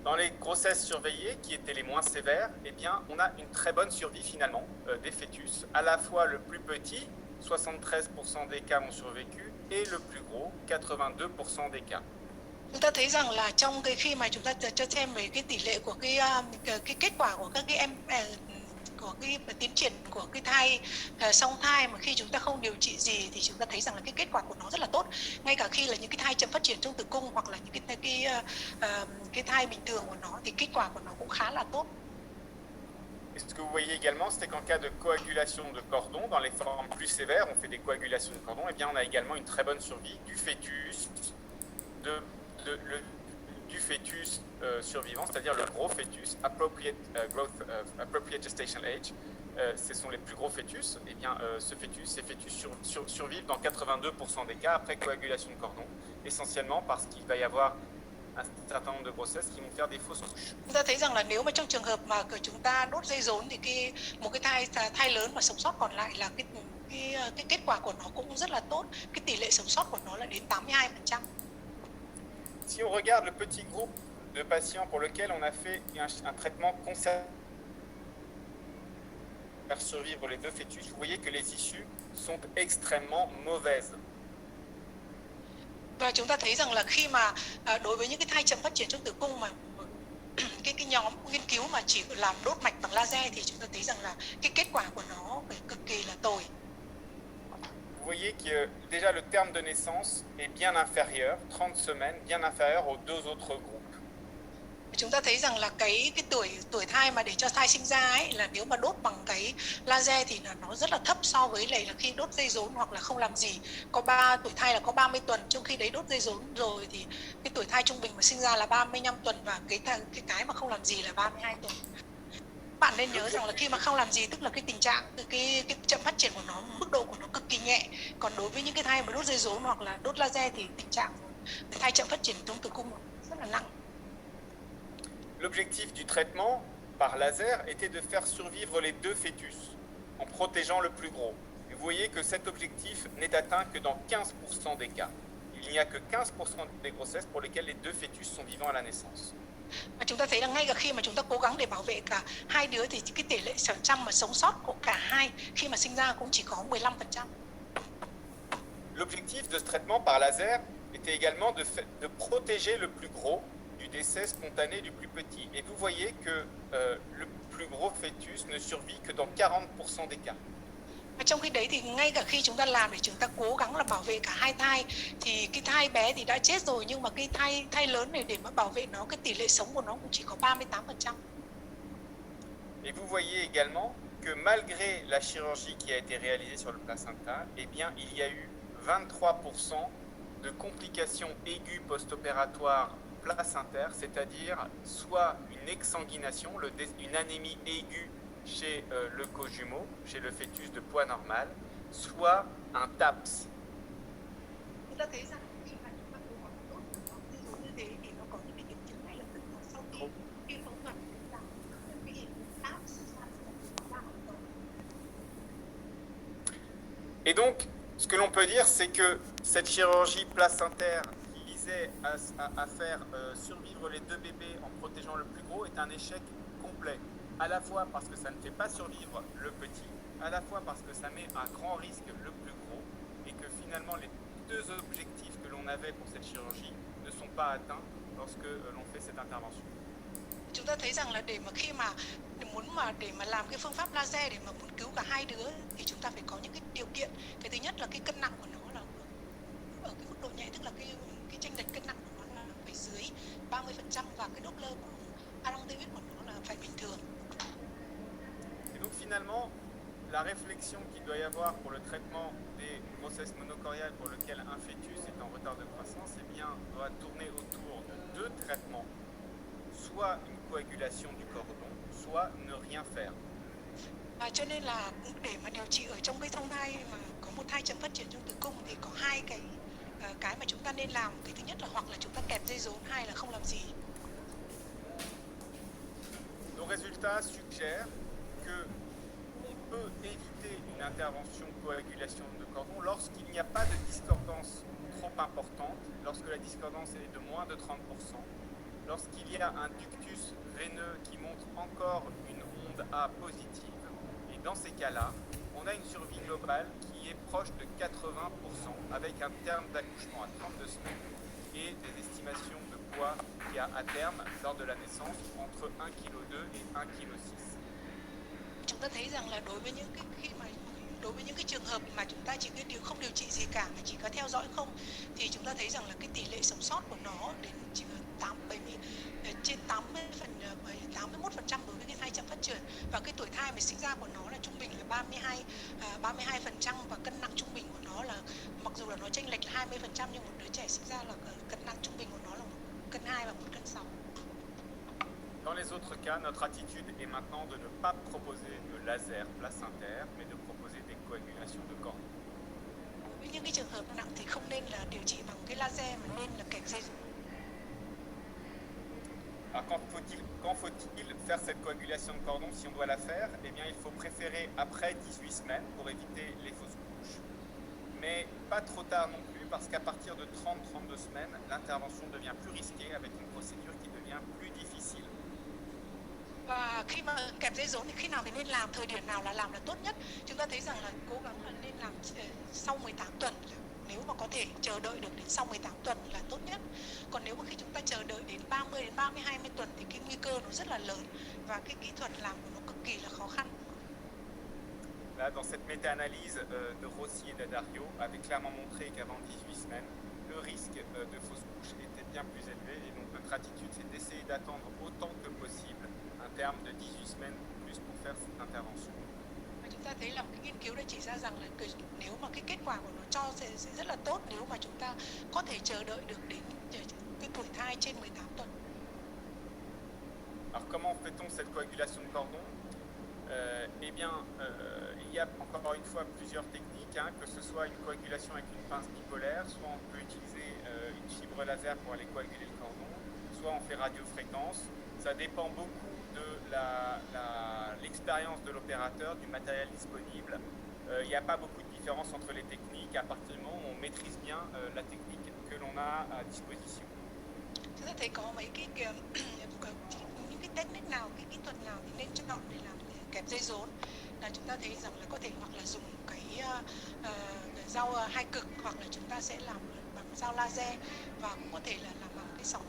Dans les grossesses surveillées, qui étaient les moins sévères, eh bien, on a une très bonne survie finalement des fœtus. À la fois le plus petit, 73% des cas ont survécu, et le plus gros, 82% des cas. Chúng ta thấy rằng là trong khi mà chúng ta cho xem về cái tỷ lệ của cái kết quả của các cái em của cái tiến triển của cái thai song thai mà khi chúng ta không điều trị gì thì chúng ta thấy rằng là cái kết quả của nó rất là tốt. Ngay cả khi là những cái thai chậm phát triển trong tử cung hoặc là những cái thai bình thường của nó thì kết quả của nó cũng khá là tốt. Et ce que vous voyez également, c'est qu'en cas de coagulation de cordon, dans les formes plus sévères, on fait des coagulations de cordon, et bien on a également une très bonne survie du fœtus, fœtus survivants, c'est-à-dire le gros fœtus, appropriate gestation age, ce sont les plus gros fœtus, et bien ces fœtus survivent dans 82% des cas après coagulation de cordon, essentiellement parce qu'il va y avoir un certain nombre de grossesses qui vont faire des fausses couches. Chúng ta thấy rằng là nếu mà trong trường hợp mà chúng ta đốt dây rốn thì một cái thai lớn mà sống sót còn lại là cái kết quả của nó cũng rất là tốt, cái tỷ lệ sống sót của nó là đến 82%. Si on regarde le petit groupe de patients pour lequel on a fait un traitement concerné pour faire survivre les deux fœtus, vous voyez que les issues sont extrêmement mauvaises. Và chúng ta thấy rằng là khi mà đối với những cái thai chậm phát triển trong tử cung mà cái nhóm nghiên cứu mà chỉ làm đốt mạch bằng laser thì chúng ta thấy rằng là cái kết quả của nó phải cực kỳ là tồi. Vous voyez que déjà le terme de naissance est bien inférieur, 30 semaines, bien inférieur aux deux autres groupes. Chúng ta thấy rằng là cái tuổi thai mà để cho thai sinh ra ấy là nếu mà đốt bằng cái laser thì là nó rất là thấp so với lại là khi đốt dây rốn hoặc là không làm gì. Tuổi thai là có 30 tuần, trong khi đấy đốt dây rốn rồi thì cái tuổi thai trung bình mà sinh ra là 35 tuần và cái mà không làm gì là 32 tuần. Bạn nên nhớ rằng là khi mà không làm gì tức là cái tình trạng cái chậm phát triển của nó, mức độ của nó cực kỳ nhẹ. Còn đối với những cái thai mà đốt dây rốn hoặc là đốt laser thì tình trạng thai chậm phát triển trong tử cung rất là nặng. L'objectif du traitement par laser était de faire survivre les deux fœtus en protégeant le plus gros. Et vous voyez que cet objectif n'est atteint que dans 15% des cas. Il n'y a que 15% des grossesses pour lesquelles les deux fœtus sont vivants à la naissance. Và chúng ta thấy là ngay cả khi mà chúng ta cố gắng để bảo vệ cả hai đứa thì cái tỷ lệ phần trăm mà sống sót của cả hai khi mà sinh ra cũng chỉ có 15%. L'objectif de ce traitement par laser était également de protéger le plus gros du décès spontané du plus petit. Et vous voyez que le plus gros fœtus ne survit que dans 40% des cas. Và trong khi đấy thì ngay cả khi chúng ta làm để chúng ta cố gắng là bảo vệ cả hai thai thì cái thai bé thì đã chết rồi, nhưng mà cái thai lớn này để mà bảo vệ nó, cái tỷ lệ sống của nó cũng chỉ có 38%. Et vous voyez également que malgré la chirurgie qui a été réalisée sur le placenta, eh bien il y a eu 23% de complications aiguës post-opératoires placentaires, c'est-à-dire soit une exsanguination, une anémie aiguë chez le cojumeau, chez le fœtus de poids normal, soit un TAPS. Chúng ta thấy rằng khi mà chúng ta cố gắng đốt nó như thế thì nó có những cái biến chứng ngay lập tức sau khi phẫu thuật là cái hiện TAPS. Et donc, ce que l'on peut dire, c'est que cette chirurgie placentaire qui visait à faire survivre les deux bébés en protégeant le plus gros est un échec complet. À la fois parce que ça ne fait pas survivre le petit, à la fois parce que ça met un grand risque le plus gros, et que finalement les deux objectifs que l'on avait pour cette chirurgie ne sont pas atteints lorsque l'on fait cette intervention. Chúng ta thấy rằng là để mà làm cái phương pháp laser để mà muốn cứu cả hai đứa thì chúng ta phải có những cái điều kiện. Cái thứ nhất là cái cân nặng của nó là ở cái mức độ nhẹ, tức là cái chênh lệch cân nặng của nó là phải dưới 30% và cái Doppler của allantois của nó là phải bình thường. Et donc finalement, la réflexion qu'il doit y avoir pour le traitement des grossesses monocoriales pour lequel un fœtus est en retard de croissance, eh bien, doit tourner autour de deux traitements, soit une coagulation du cordon, soit ne rien faire. Và cho nên là để mà điều trị ở trong cái thông thai mà có một thai chậm phát triển trong tử cung thì có hai cái mà chúng ta nên làm. Cái thứ nhất là hoặc là chúng ta kẹp dây rốn, hai là không làm gì. Nos résultats suggèrent que on peut éviter une intervention coagulation de cordon lorsqu'il n'y a pas de discordance trop importante, lorsque la discordance est de moins de 30%, lorsqu'il y a un ductus veineux qui montre encore une onde A positive. Et dans ces cas-là, on a une survie globale qui est proche de 80% avec un terme d'accouchement à 32 semaines et des estimations de poids qui a à terme lors de la naissance entre 1,2 kg et 1,6 kg. Chúng ta thấy rằng là đối với những cái trường hợp mà chúng ta chỉ không điều trị gì cả mà chỉ có theo dõi không thì chúng ta thấy rằng là cái tỷ lệ sống sót của nó đến chỉ trên 81% đối với cái thai chậm phát triển, và cái tuổi thai mà sinh ra của nó là trung bình là 32% và cân nặng trung bình của nó là, mặc dù là nó chênh lệch 20% nhưng một đứa trẻ sinh ra là cân nặng trung bình của nó là 1,2 cân và 1,6 cân. les autres cas, notre attitude est maintenant de ne pas proposer de laser placentaire, mais de proposer des coagulations de cordon. Với những cái trường hợp nặng thì không nên là điều trị bằng cái laser mà nên là kẹp dây rốn. Alors quand faut-il faire cette coagulation de cordon si on doit la faire? Eh bien, il faut préférer après 18 semaines pour éviter les fausses couches, mais pas trop tard non plus parce qu'à partir de 30-32 semaines, l'intervention devient plus risquée avec une procédure qui devient plus difficile. Và khi mà kẹp dây rốn thì khi nào thì nên làm, thời điểm nào là làm là tốt nhất? Chúng ta thấy rằng là cố gắng là nên làm sau 18 tuần, nếu mà có thể chờ đợi được đến sau 18 tuần là tốt nhất. Còn nếu mà khi chúng ta chờ đợi đến 30 đến 20 tuần thì cái nguy cơ nó rất là lớn và cái kỹ thuật làm của nó cực kỳ là khó khăn. Là, dans cette méta-analyse de Rossi et d'Addario avait clairement montré qu'avant 18 semaines, le risque de fausse couche était bien plus élevé et donc notre attitude c'est d'essayer d'attendre autant que possible un terme de 18 semaines ou plus pour faire cette intervention. Và chúng ta thấy là cái nghiên cứu đã chỉ ra rằng là nếu mà cái kết quả của nó cho sẽ rất là tốt nếu mà chúng ta có thể chờ đợi được đến cái tuổi thai trên 18 tuần. Alors comment fait-on cette coagulation de cordon? Eh bien, il y a encore une fois plusieurs techniques, que ce soit une coagulation avec une pince bipolaire, soit on peut utiliser une fibre laser pour aller coaguler le cordon, soit on fait radiofréquence. Ça dépend beaucoup de l'expérience de l'opérateur, du matériel disponible. Il n'y a pas beaucoup de différence entre les techniques à partir du moment où on maîtrise bien la technique que l'on a à disposition. Chúng ta thấy có mấy cái những cái technique nào, cái kỹ thuật nào thì nên chọn để làm kẹp dây rốn, là chúng ta thấy rằng là có thể hoặc là dùng cái dao hai cực hoặc là chúng ta sẽ làm bằng dao laser và cũng có thể là làm bằng cái sóng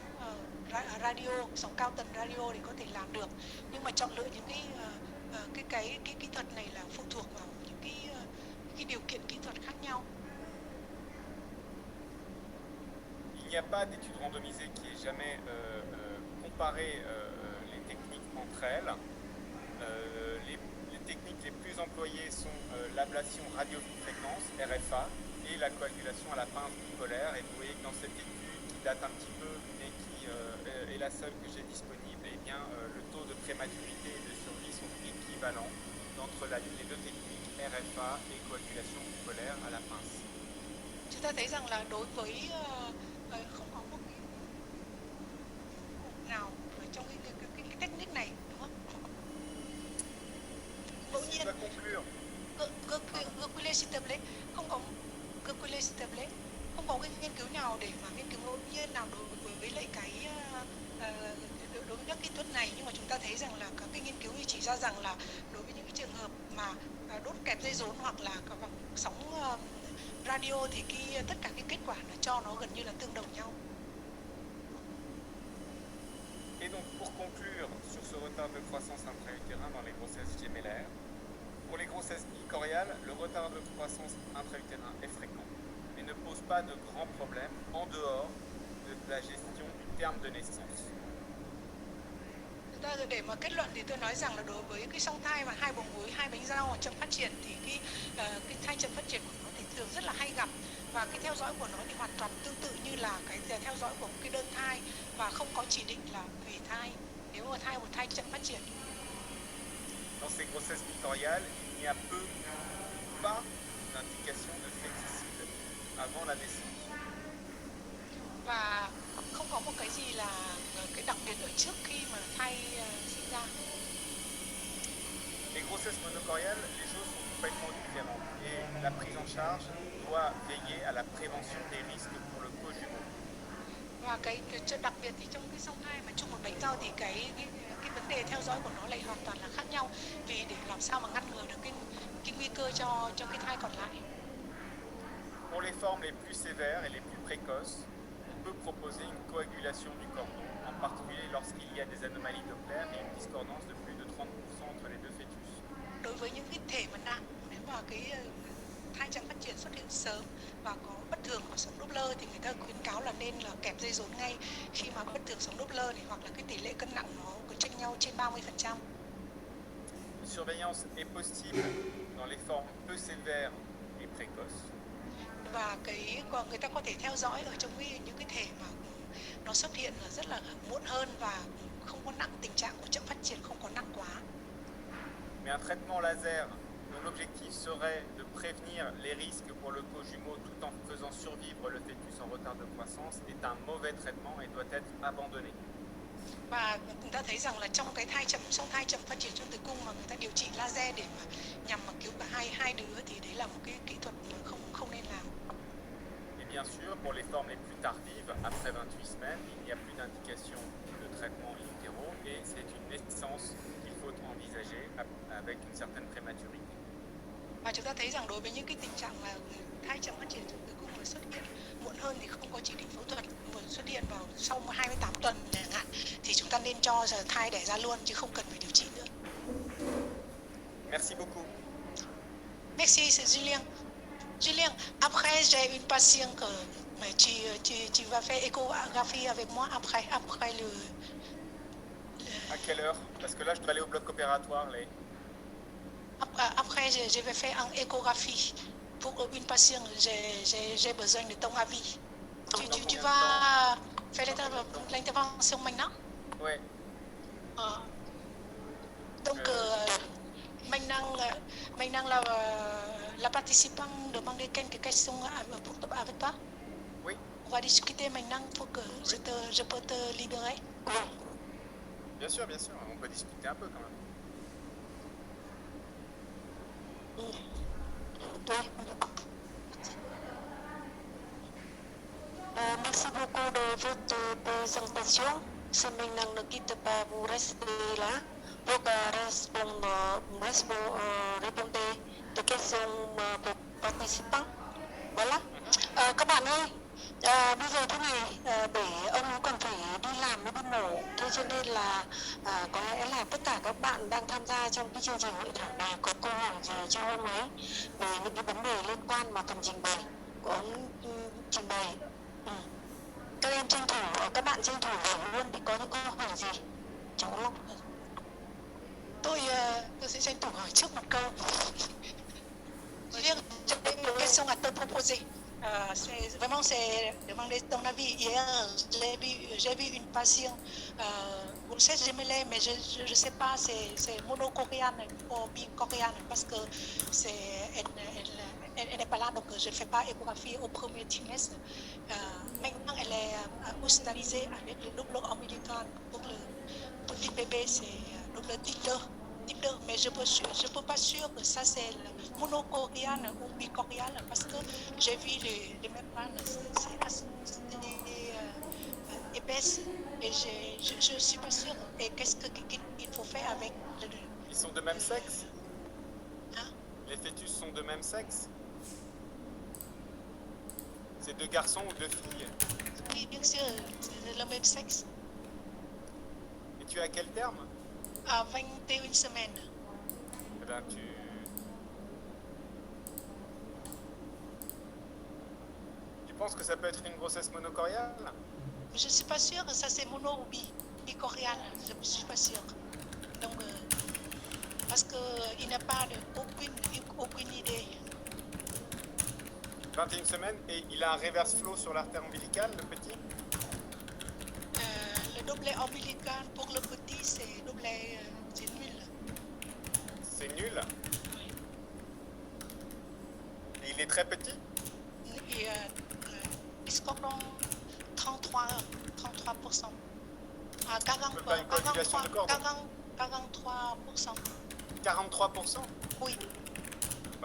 radio, sóng cao tần radio thì có thể làm được. Nhưng mà chọn lựa những cái kỹ thuật này là phụ thuộc vào những cái điều kiện kỹ thuật khác nhau. Il n'y a pas d'étude randomisée qui ait jamais comparé les techniques entre elles. Les techniques les plus employées sont l'ablation radiofréquence, RFA, et la coagulation à la pince bipolaire. Et vous voyez que dans cette étude qui date un petit peu et qui est la seule que j'ai disponible, eh bien, le taux de prématurité et de survie sont équivalents entre les deux techniques, RFA et coagulation bipolaire à la pince. Chúng ta thấy rằng là đối với không có một cái nào ở trong cái technique này, đúng không? Ngẫu nhiên. Không có cái nghiên cứu nào để mà nghiên cứu ngẫu nhiên nào đối với lại đối với các kỹ thuật này, nhưng mà chúng ta thấy rằng là các cái nghiên cứu thì chỉ ra rằng là đối với những cái trường hợp mà đốt kẹp dây rốn hoặc là bằng sóng radio thì tất cả cái kết quả nó cho nó gần như là tương đồng nhau. Et donc pour conclure sur ce retard de croissance intra-utérin dans les grossesses gémellaires, pour les grossesses bicoriales, le retard de croissance intra-utérin est fréquent et ne pose pas de grands problèmes en dehors de la gestion du terme de naissance. Để mà kết luận thì tôi nói rằng là đối với cái song thai mà hai bồng gối, hai bánh răng chậm phát triển thì cái thai chậm phát triển của nó thì thường rất là hay gặp, và cái theo dõi của nó thì hoàn toàn tương tự như là cái theo dõi của một cái đơn thai và không có chỉ định là hủy thai nếu mà một thai chậm phát triển. Dans ces grossesses bicoriales, il n'y a peu ou pas d'indication de féticide avant la naissance. Và không có một cái gì là cái đặc biệt ở trước khi mà thai sinh ra. Les grossesses monocoriales, les choses sont complètement différentes et la prise en charge doit veiller à la prévention des risques pour le co-jumeau. Và cái đặc biệt thì trong cái song thai mà chung một bệnh rau thì cái vấn đề theo dõi của nó lại hoàn toàn là khác nhau, vì để làm sao mà ngăn ngừa được cái nguy cơ cho cái thai còn lại. Pour les formes les plus sévères et les plus précoces, on peut proposer une coagulation du cordon, en particulier lorsqu'il y a des anomalies Doppler et une discordance de plus de 30% entre les deux fœtus. Đối với những cái thể mà nặng, nếu mà cái thai chậm phát triển xuất hiện sớm và có bất thường của sóng Doppler thì người ta khuyến cáo là nên là kẹp dây rốn ngay khi mà bất thường sóng Doppler này, hoặc là cái tỷ lệ cân nặng nó có chênh nhau trên 30%. Une surveillance est possible dans les formes peu sévères et précoces. Và người ta có thể theo dõi ở trong những cái thể mà nó xuất hiện là rất là muộn hơn và không có nặng, tình trạng của chậm phát triển không có nặng quá. Mais un traitement laser dont l'objectif serait de prévenir les risques pour le co-jumeau tout en faisant survivre le fœtus en retard de croissance est un mauvais traitement et doit être abandonné. Và người ta thấy rằng là trong cái song thai chậm phát triển trong tử cung mà người ta điều trị laser để mà nhằm mà cứu cả hai đứa thì đấy là một cái kỹ thuật không nên làm. Et bien sûr, pour les formes les plus tardives, après 28 semaines, il n'y a plus d'indication de traitement in utero et c'est une naissance qu'il faut envisager avec une certaine prématurité. Và chúng ta thấy rằng đối với những cái tình trạng mà thai chậm phát triển trong tử cung mà xuất hiện muộn hơn thì không có chỉ định phẫu thuật, mà xuất hiện vào sau 28 tuần chẳng hạn thì chúng ta nên cho thai đẻ ra luôn chứ không cần phải điều trị nữa. Merci beaucoup. Merci, c'est Julien. Julien, après j'ai une patiente que mais tu vas faire échographie avec moi après le. À quelle heure? Parce que là, je dois aller au bloc opératoire. Après, je vais faire une échographie pour une patiente. J'ai besoin de ton avis. Tu vas faire l'intervention maintenant? Oui. Donc, maintenant la participante demande quelques questions avec toi. Oui. On va discuter maintenant pour que je peux te libérer. Bien sûr, on peut discuter un peu quand même. Merci beaucoup de votre présentation. Je maintenant ne quitte pas vous rester là pour répondre des questions của participants. Voilà. Các bạn ơi, bây giờ thế này, để ông còn phải đi làm với đi mổ, thế cho nên là có lẽ là tất cả các bạn đang tham gia trong cái chương trình hội thảo này có câu hỏi gì cho ông ấy về những cái vấn đề liên quan mà phần trình bày của ông trình bày. Các em tranh thủ, các bạn tranh thủ hỏi luôn thì có những câu hỏi gì cháu Long. Tôi sẽ tranh thủ hỏi trước một câu. Riêng trong cái question à te proposer. C'est vraiment demander ton avis. Hier, j'ai vu une patiente grossesse gémellaire, mais je ne sais pas c'est monocoréenne ou bicoréenne parce que elle n'est pas là, donc je ne fais pas échographie au premier trimestre. Maintenant, elle est hospitalisée avec le double ombilical pour le petit bébé, c'est double type 2, mais je ne peux pas sûr que ça c'est monocoréenne ou bicoréenne parce que j'ai vu les membranes, c'est assez épaisse et je ne suis pas sûre. Et qu'est-ce qu'il faut faire avec le... Ils sont de même sexe? Hein? Les fœtus sont de même sexe? C'est deux garçons ou deux filles? Oui, bien sûr, c'est le même sexe. Et tu es à quel terme? À 21 semaines. Eh ben, tu penses que ça peut être une grossesse monocoriale? Je ne suis pas sûre, ça c'est mono ou bicoréal, je ne suis pas sûre. Donc, parce qu'il n'y a pas aucune idée. 21 semaines et il a un reverse flow sur l'artère ombilicale, le petit? Le doublet ombilical pour le petit, c'est nul. C'est nul? Et il est très petit? Et discordant 33%. À 40, pas une coagulation de cordon? 43%. 43%? Oui.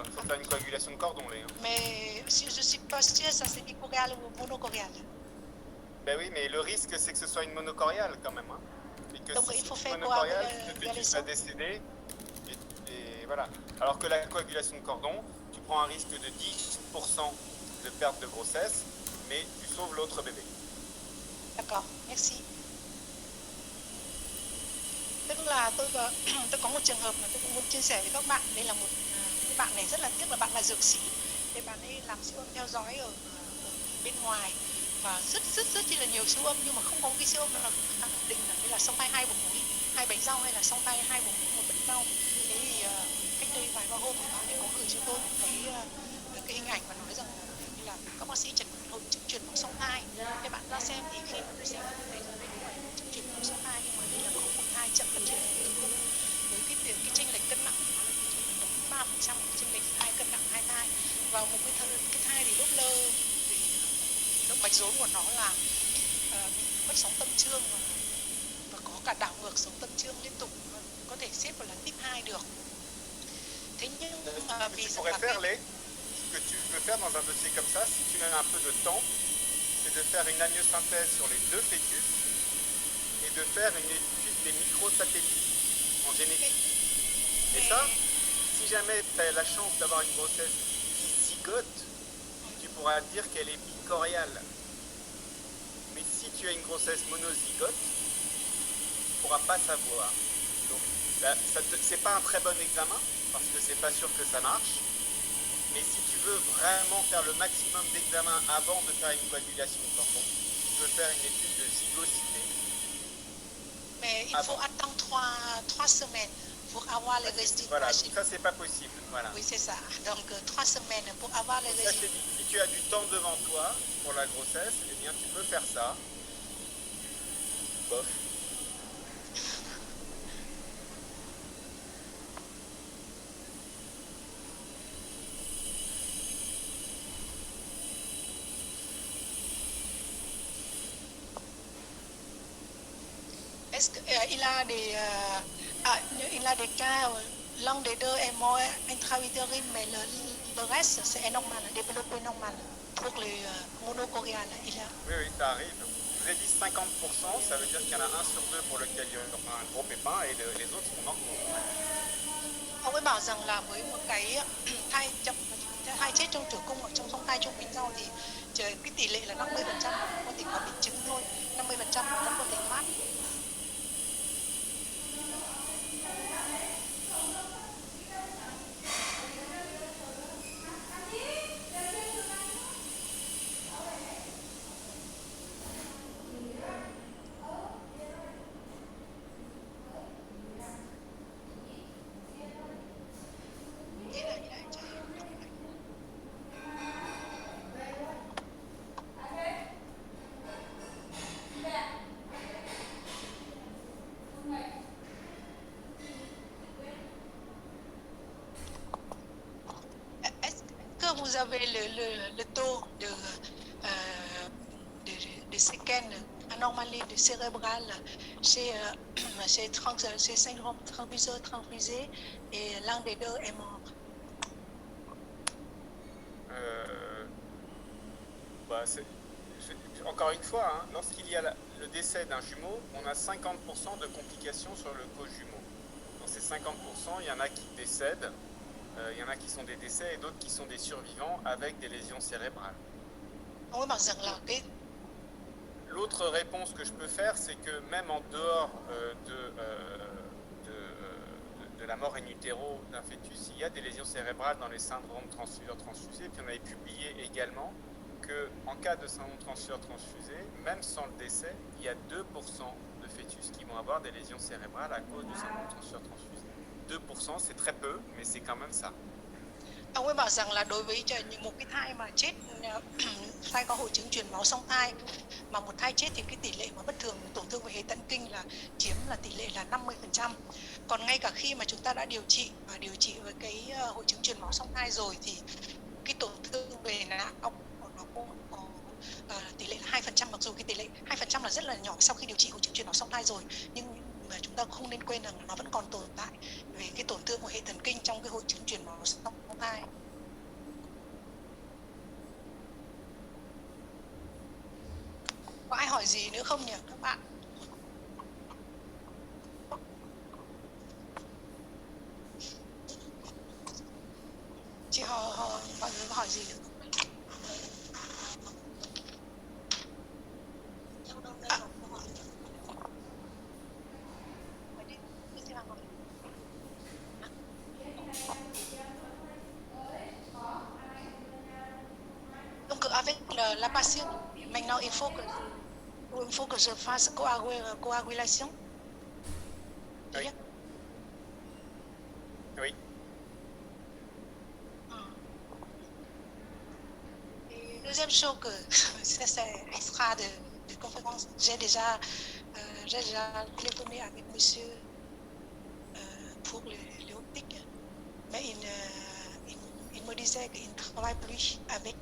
Il faut faire une coagulation de cordon, là. Mais si je ne suis pas sûre, ça c'est bicoréal ou monocorial. Ben oui, mais le risque, c'est que ce soit une monocoriale quand même. Hein. Et que donc si il faut c'est faire monocoriale, quoi le fœtus va décéder. Et voilà. Alors que la coagulation de cordon, tu prends un risque de 10% de perte de grossesse, mais tu sauves l'autre bébé. D'accord, merci. Tức là tôi có một trường hợp mà tôi cũng muốn chia sẻ với các bạn. Đây là một bạn này rất là tiếc là bạn là dược sĩ. Thì bạn ấy làm siêu âm theo dõi ở bên ngoài và rất chi là nhiều siêu âm nhưng mà không có cái siêu âm nào khẳng định là đây là song thai 2 bụng mũi, 2 bánh rau hay là song thai 2 bụng mũi 1 bánh rau. Thế thì cách đây vài ba hôm thì bạn ấy có gửi cho tôi cái hình ảnh và nói rằng như là các bác sĩ chẩn đoán hội chứng chuyển mục song thai. Thế bạn ra xem thì khi mà tôi xem thấy rằng đây không phải chứng chuyển mục song thai nhưng mà đây là vào một cái thai thì đốt lơ thì động mạch rốn của nó là bị mất sóng tâm trương và có cả đảo ngược sóng tâm trương liên tục, có thể xếp vào là type 2 được. Thế nhưng vì tu pourrais faire les ce que tu peux faire dans un dossier comme ça, si tu as un peu de temps, c'est de faire une amniosynthèse sur les deux fœtus et de faire une étude des microsatellites en génétique. Et ça, si jamais tu as la chance d'avoir une grossesse dizygote, tu pourras dire qu'elle est bicoriale. Mais si tu as une grossesse monozygote, tu ne pourras pas savoir. Donc, c'est pas un très bon examen, parce que c'est pas sûr que ça marche. Mais si tu veux vraiment faire le maximum d'examens avant de faire une coagulation de cordon, tu peux faire une étude de zygosité. Mais il faut attendre 3 semaines pour avoir les résultats. Voilà, donc ça c'est pas possible. Voilà. Oui, c'est ça. Donc 3 semaines pour avoir les résultats. Si tu as du temps devant toi pour la grossesse, eh bien tu peux faire ça. Bof. Est-ce qu'il a des cas lung des deux est moins intra-utérine, mais le reste c'est normal, développé normal pour les monochoriales. Oui, ça arrive. Je vous ai dit 50%, ça veut dire qu'il y en a 1 sur 2 pour lequel il y a un gros pépin et les autres sont normaux. Ông ấy bảo rằng là với một cái thai chết trong tử cung hoặc trong song thai trong bình rau thì cái tỷ lệ là 50% có thể có biến chứng thôi, 50% vẫn có thể thoát. Vous avez le taux de séquelles anomalies de cérébrales chez syndrome transfusé et l'un des deux est mort. Encore une fois, hein, lorsqu'il y a le décès d'un jumeau, on a 50% de complications sur le co-jumeau. Dans ces 50%, il y en a qui décèdent. Il y en a qui sont des décès et d'autres qui sont des survivants avec des lésions cérébrales. L'autre réponse que je peux faire, c'est que même en dehors de la mort in utero d'un fœtus, il y a des lésions cérébrales dans les syndromes transfuseurs-transfusés. Puis on avait publié également qu'en cas de syndrome transfuseur-transfusé, même sans le décès, il y a 2% de fœtus qui vont avoir des lésions cérébrales à cause du syndrome transfuseur-transfusé. 2% c'est très peu, mais c'est quand même ça. Ông ấy bảo rằng là đối với một cái thai mà chết, thai có hội chứng truyền máu song thai, mà một thai chết thì cái tỷ lệ mà bất thường tổn thương về hệ thần kinh là chiếm là tỷ lệ là 50%. Còn ngay cả khi mà chúng ta đã điều trị với cái hội chứng truyền máu song thai rồi thì cái tổn thương về não nó cũng có tỷ lệ là 2%, mặc dù cái tỷ lệ 2% là rất là nhỏ sau khi điều trị hội chứng truyền máu song thai rồi, nhưng mà chúng ta không nên quên rằng nó vẫn còn tồn tại về cái tổn thương của hệ thần kinh trong cái hội chứng truyền máu song thai. Có ai hỏi gì nữa không nhỉ các bạn? Chị mọi người có hỏi gì nữa? Donc avec la patiente, maintenant il faut que je fasse coagulation. Oui. Oui. Et deuxième chose que c'est extra de conférence, j'ai déjà téléphoné avec monsieur pour l'optique, mais il me disais qu'il ne travaille plus avec.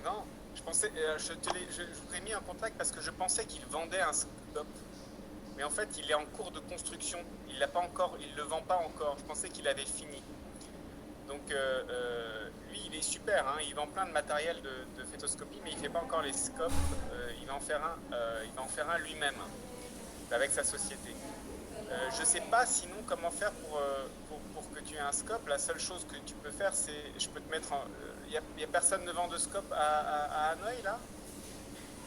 Non, je pensais, je vous ai mis en contact parce que je pensais qu'il vendait un scope. Mais en fait, il est en cours de construction. Il l'a pas encore, il le vend pas encore. Je pensais qu'il avait fini. Donc lui, il est super. Hein. Il vend plein de matériel de fétoscopie, mais il fait pas encore les scopes. Il va en faire un lui-même avec sa société. Je sais pas sinon comment faire pour que tu aies un scope. La seule chose que tu peux faire, c'est, je peux te mettre en... Il y a personne ne vend de scope à Hanoï là?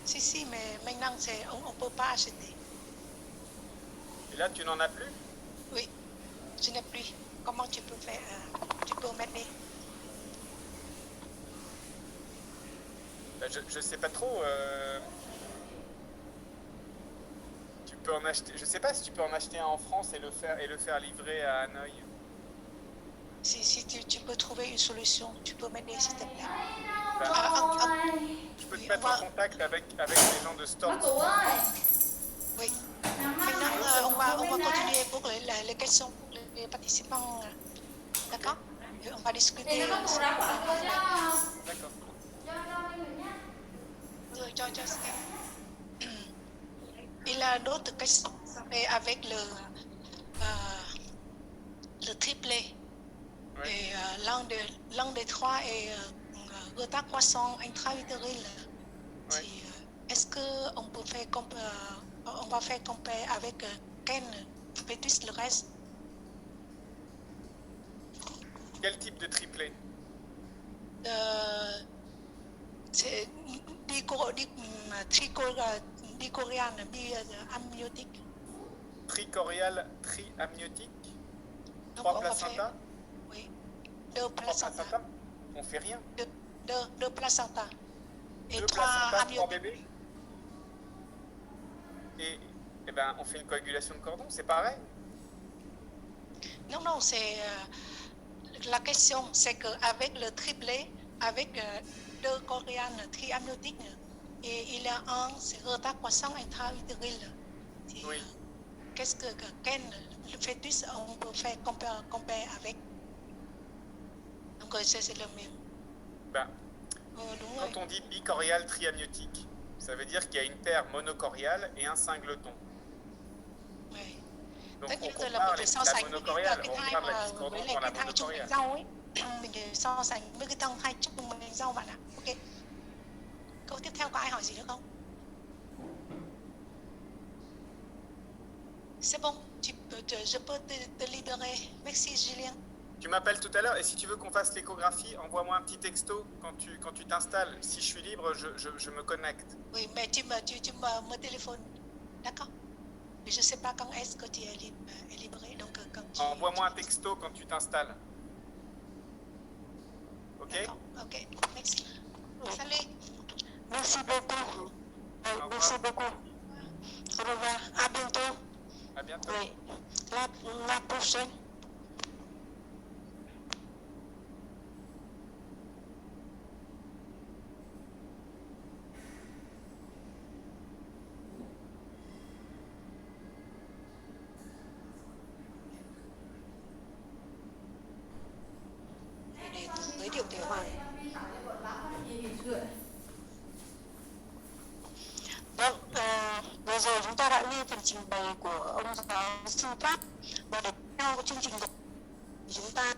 Si, mais maintenant, on ne peut pas acheter. Et là, tu n'en as plus? Oui, je n'ai plus. Comment tu peux faire? Tu peux m'aider? Je sais pas trop. Tu peux en acheter. Je sais pas si tu peux en acheter un en France et le faire livrer à Hanoï. Si tu peux trouver une solution, tu peux m'aider s'il te plaît. Ben, je peux te mettre en contact avec les gens de Stork. Oui. Maintenant, on va continuer pour les questions pour les participants. D'accord? On va discuter. D'accord. Il y a d'autres questions avec le triplé. Ouais. Et l'un des trois est retard croissant intra-utéril. Ouais. Est-ce qu'on peut faire on va faire comparer avec quel fœtus le reste? Quel type de triplé? C'est tricoriane, amniotique. Tricorial, triamniotique? Donc, 3 placentas? Oui, 2 placentas. On fait rien. 2 placentas. Et 2 3 placentas, 3 amniotiques. bébés? Et ben, on fait une coagulation de cordon, c'est pareil? Non, c'est la question, c'est qu'avec le triplé, avec 2 corianes triamniotiques, et il y a un retard croissant intra-utéril. Oui. Qu'est-ce que quel fœtus on peut faire comparer avec? Donc c'est le même. Ben, quand on dit bicorial triamniotique, ça veut dire qu'il y a une paire monocoriale et un singleton. Oui. Donc Tất on nhiên là compare mình phải so sánh với monocoriale, cái on thai regarde la mà discordance với lại dans la cái thai chung monocoriale. mình rau ấy. Mình phải so sánh với cái thai chung mình rau bạn ạ. Ok. Câu tiếp theo có ai hỏi gì nữa không? C'est bon, je peux te libérer. Merci Julien. Tu m'appelles tout à l'heure et si tu veux qu'on fasse l'échographie, envoie-moi un petit texto quand tu t'installes. Si je suis libre, je me connecte. Oui, mais tu me téléphones. D'accord? Mais je ne sais pas quand est-ce que tu es libéré. Donc, envoie-moi un texto quand tu t'installes. Ok? D'accord, ok, merci. Salut. Merci beaucoup. Merci beaucoup. Au revoir. À bientôt. À bientôt. Oui. La prochaine. Để giới thiệu Tiểu Hoàng. Vâng, vừa rồi chúng ta đã nghe phần trình bày của ông giáo sư Pháp và để theo chương trình của chúng ta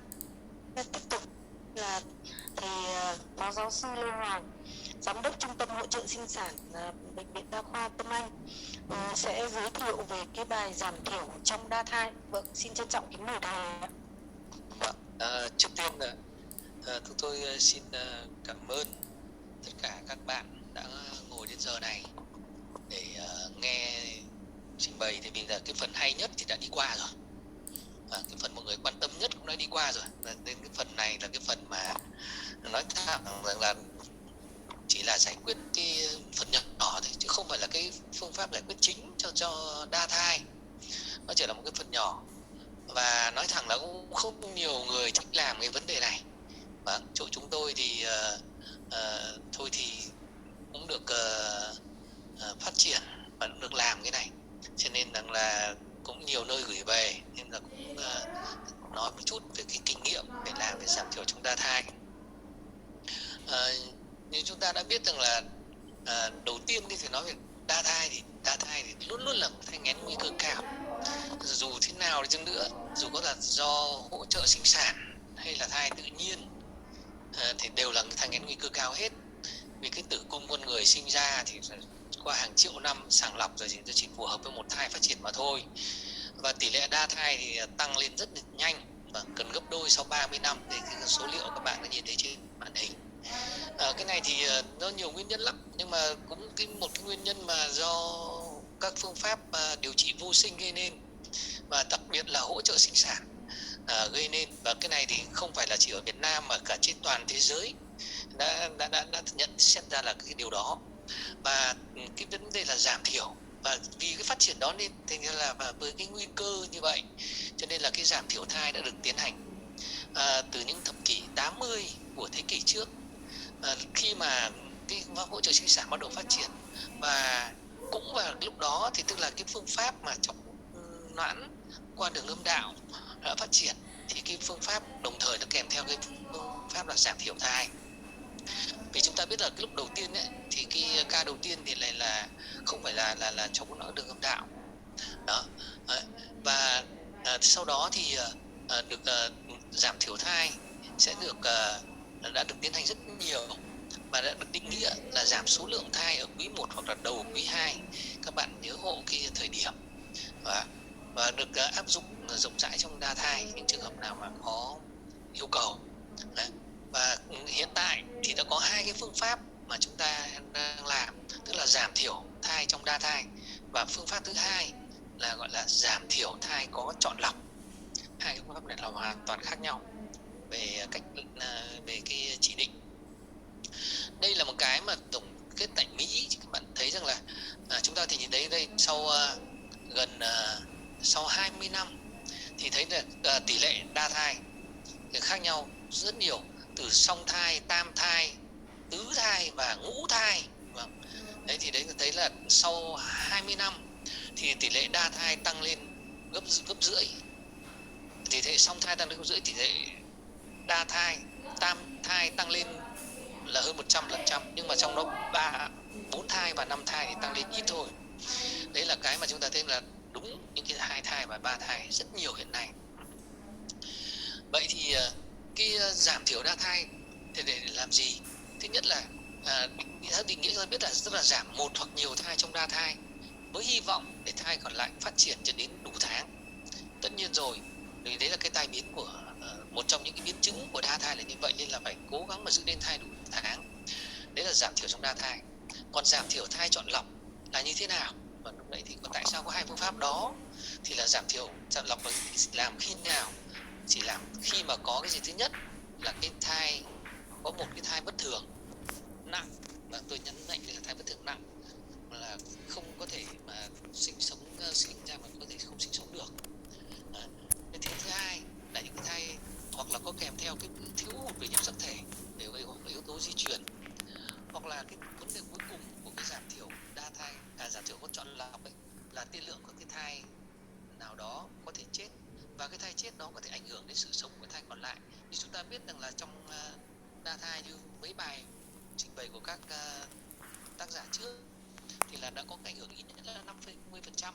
tiếp tục là thì phó giáo sư Lê Hoàng, giám đốc trung tâm hỗ trợ sinh sản bệnh viện đa khoa Tâm Anh sẽ giới thiệu về cái bài giảm thiểu trong đa thai. Vâng, xin trân trọng kính mời thầy. Trước tiên là chúng tôi xin cảm ơn tất cả các bạn đã ngồi đến giờ này để nghe trình bày, thì vì là cái phần hay nhất thì đã đi qua rồi, cái phần mọi người quan tâm nhất cũng đã đi qua rồi. Nên cái phần này là cái phần mà nói thẳng rằng là chỉ là giải quyết cái phần nhỏ thôi, chứ không phải là cái phương pháp giải quyết chính cho đa thai. Nó chỉ là một cái phần nhỏ, và nói thẳng là cũng không nhiều người thích làm cái vấn đề này. Và chỗ chúng tôi thì thôi thì cũng được phát triển và cũng được làm cái này, cho nên rằng là cũng nhiều nơi gửi về, nên là cũng nói một chút về cái kinh nghiệm để làm để giảm thiểu trong đa thai. Như chúng ta đã biết rằng là đầu tiên thì nói về đa thai thì luôn luôn là một thai nghén nguy cơ cao. Dù thế nào đi chăng nữa, dù có là do hỗ trợ sinh sản hay là thai tự nhiên thì đều là thai nghén nguy cơ cao hết. Vì cái tử cung con người sinh ra thì qua hàng triệu năm sàng lọc rồi thì nó chỉ phù hợp với một thai phát triển mà thôi. Và tỷ lệ đa thai thì tăng lên rất là nhanh và cần gấp đôi sau 30 năm. Thì cái số liệu các bạn đã nhìn thấy trên màn hình. Cái này thì nó nhiều nguyên nhân lắm, nhưng mà cũng một cái nguyên nhân mà do các phương pháp điều trị vô sinh gây nên, và đặc biệt là hỗ trợ sinh sản gây nên. Và cái này thì không phải là chỉ ở Việt Nam mà cả trên toàn thế giới đã nhận xét ra là cái điều đó. Và cái vấn đề là giảm thiểu, và vì cái phát triển đó nên thành ra là với cái nguy cơ như vậy cho nên là cái giảm thiểu thai đã được tiến hành từ những thập kỷ 80 của thế kỷ trước, khi mà cái hỗ trợ sinh sản bắt đầu phát triển. Và cũng vào lúc đó thì tức là cái phương pháp mà chọc noãn qua đường âm đạo đã phát triển, thì cái phương pháp đồng thời nó kèm theo cái phương pháp là giảm thiểu thai. Vì chúng ta biết là cái lúc đầu tiên ấy, thì cái ca đầu tiên thì lại là không phải là chọc noãn đường âm đạo đó. Và sau đó thì được giảm thiểu thai sẽ được đã được tiến hành rất nhiều, và đã được định nghĩa là giảm số lượng thai ở quý 1 hoặc là đầu quý 2. Các bạn nhớ hộ cái thời điểm, và được áp dụng rộng rãi trong đa thai những trường hợp nào mà có yêu cầu. Đấy. Và hiện tại thì đã có 2 cái phương pháp mà chúng ta đang làm, tức là giảm thiểu thai trong đa thai, và phương pháp thứ hai là gọi là giảm thiểu thai có chọn lọc. 2 cái phương pháp này là hoàn toàn khác nhau về cái chỉ định. Đây là một cái mà tổng kết tại Mỹ, các bạn thấy rằng là chúng ta thì nhìn thấy đây sau 20 năm thì thấy là tỷ lệ đa thai thì khác nhau rất nhiều, từ song thai, tam thai, tứ thai và ngũ thai. Đấy thì thấy là sau 20 năm thì tỷ lệ đa thai tăng lên gấp rưỡi, tỷ lệ song thai tăng lên gấp rưỡi, tỷ lệ đa thai, tam thai tăng lên là hơn 100%, nhưng mà trong đó 4 thai và 5 thai thì tăng lên ít thôi. Đấy là cái mà chúng ta thấy là đúng những cái 2 thai và 3 thai rất nhiều hiện nay. Vậy thì cái giảm thiểu đa thai thì để làm gì? Thứ nhất là định nghĩa ra biết là rất là giảm 1 hoặc nhiều thai trong đa thai, với hy vọng để thai còn lại phát triển cho đến đủ tháng. Tất nhiên rồi, vì đấy là cái tai biến của một trong những cái biến chứng của đa thai là như vậy, nên là phải cố gắng mà giữ đến thai đủ tháng. Đấy là giảm thiểu trong đa thai. Còn giảm thiểu thai chọn lọc là như thế nào? Và lúc đấy thì tại sao có 2 phương pháp đó? Thì là giảm thiểu chọn lọc là làm khi nào? Chỉ làm khi mà có cái gì, thứ nhất là cái thai có một cái thai bất thường nặng, và tôi nhấn mạnh là thai bất thường nặng, là không có thể mà sinh ra mà có thể không sinh sống được. Cái thứ hai là những cái thai hoặc là có kèm theo cái thiếu hụt về nhiễm sắc thể để gây hoặc là yếu tố di truyền, hoặc là cái vấn đề cuối cùng của cái giảm thiểu đa thai, giảm thiểu có chọn lọc ấy, là tiên lượng của cái thai nào đó có thể chết, và cái thai chết đó có thể ảnh hưởng đến sự sống của thai còn lại. Như chúng ta biết rằng là trong đa thai, như mấy bài trình bày của các tác giả trước thì là đã có cái ảnh hưởng ít nhất là 50%.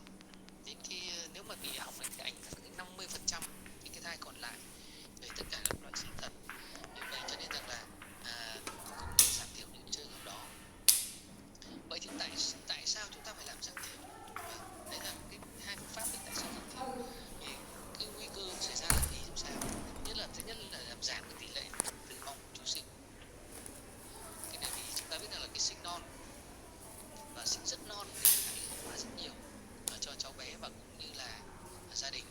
Đến khi nếu mà bị hỏng thì ảnh hưởng đến 50% những cái thai còn lại về tất cả các loại sinh thần. Như vậy cho nên rằng là cũng nên giảm thiểu những trường hợp đó. Vậy thì tại sao chúng ta phải làm giảm thiểu? Đấy là cái 2 phương pháp, tại sao giảm thiểu? Vì cái nguy cơ xảy ra là gì làm sao? Thứ nhất là làm giảm cái tỷ lệ tử vong trước sinh. Cái này thì chúng ta biết là cái sinh non và sinh rất non thì ảnh hưởng rất nhiều cho cháu bé và cũng như là gia đình.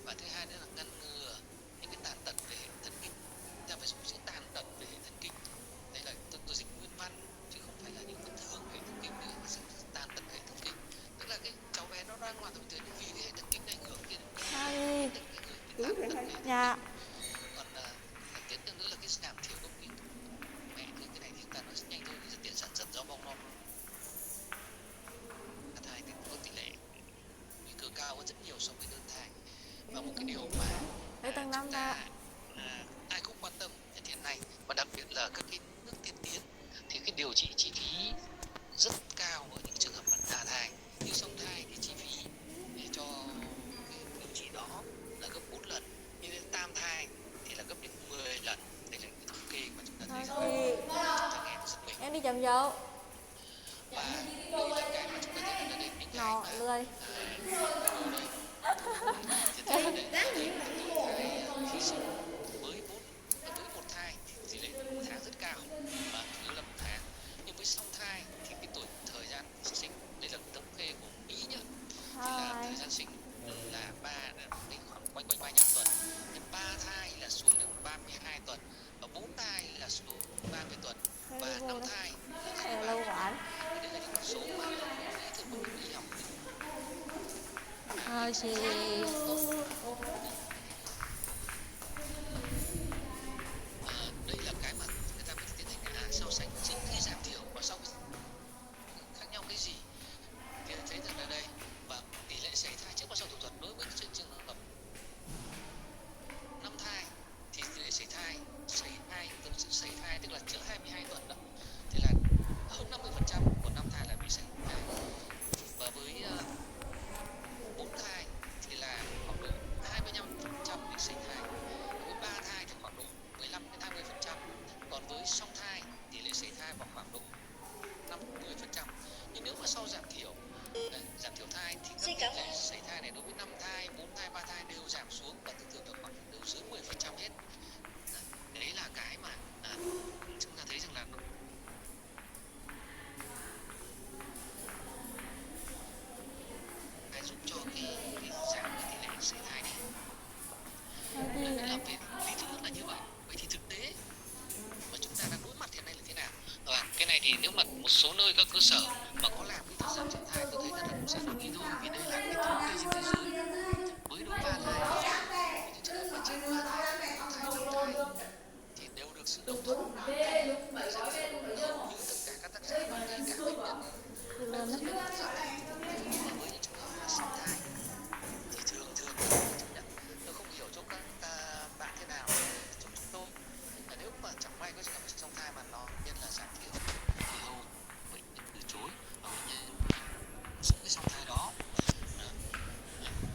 Và thứ hai nữa là ngăn ngừa những cái tàn tật về hệ thần kinh. Ta phải dùng chữ tàn tật về hệ thần kinh. Đấy là tôi dịch nguyên văn chứ không phải là những bất thường về hệ thần kinh nữa, mà sự tàn tật hệ thần kinh. Tức là cái cháu bé nó đang hoàn toàn bình thường vì cái hệ thần kinh ảnh hưởng đến cái tàn tật về Dạ. Còn tiến nữa là cái giảm thiểu công việc mẹ, thì cái này thì chúng ta nói rất nhanh thôi, rất tiện sản dần do bong non. Thai thì có tỷ lệ nguy cơ cao hơn hơn rất nhiều so với đơn thai. Và một cái điều mà từng năm chúng ta ai cũng quan tâm hiện nay, và đặc biệt là các cái nước tiên tiến, thì cái điều trị chi phí rất cao ở những trường hợp mà đa thai. Như song thai thì chi phí để cho cái điều trị đó là gấp 4 lần, nhưng đến tam thai thì là gấp đến 10 lần. Đây là cái thống kê mà chúng ta thấy rằng chúng ta nghe nó giật mình. Em đi chậm vô. Và đây là cái mà chúng ta thấy là đây những cái Nọ mà lười. thì thấy ở đây là tuổi thai khi sinh với một thai thì tỷ lệ một tháng rất cao, và chủ yếu là một tháng. Nhưng với song thai thì cái tuổi thời gian sinh, đây là thống kê của Mỹ nhá, thì là thời gian sinh là khoảng quanh 35 tuần, nhưng 3 thai là xuống đến 32 tuần, và 4 thai là xuống 30 tuần, và 5 thai là lâu quá. đây là những con số mà ý thức của y học. Chị Đây là cái mà người ta mới tiến hành so sánh trước khi giảm thiểu và sau khi khác nhau cái gì, thì thấy rằng là đây, và tỷ lệ sảy thai trước và sau thủ thuật đối với trường hợp 5 thai thì tỷ lệ sảy thai tức là trước 22 tuần đó thì là hơn 50%, còn 5 thai là bị sảy thai. Và với 4 thai thì là khoảng độ 25% bị sảy thai, với 3 thai thì khoảng độ 15 đến 20%, còn với song thai tỷ lệ sảy thai vào khoảng độ 50%. Nhưng nếu mà sau giảm thiểu thai thì các tỷ lệ sảy thai này đối với 5 thai, 4 thai, 3 thai đều giảm xuống, và thường là khoảng đều dưới 10% hết. Đấy là cái mà chúng ta thấy rằng là giúp cho cái giảm cái tỷ lệ sảy thai đi. Đấy là về lý thuyết là như vậy. Vậy thì thực tế mà chúng ta đang đối mặt hiện nay là thế nào? Cái này thì nếu mà một số nơi các cơ sở mà có làm cái thời gian sảy thai, tôi thấy là cũng sẽ đồng ý thôi, vì đây là cái thống kê trên thế giới. Với đối ba thai thì trường hợp mà trên 3 thai, 4 thai, 5 thai thì đều được sự đồng thuận để giảm thiểu hầu như tất cả các tác giả và ngay cả bệnh nhân đều rất là giảm thiểu. Và với những trường hợp mà song thai thì thường chấp nhận. Tôi không hiểu cho các bạn thế nào, trong chúng tôi là nếu mà chẳng may có trường hợp song thai mà nó nhân là giảm thiểu thì hầu bệnh nhân từ chối, và bệnh nhân giữ cái song thai đó.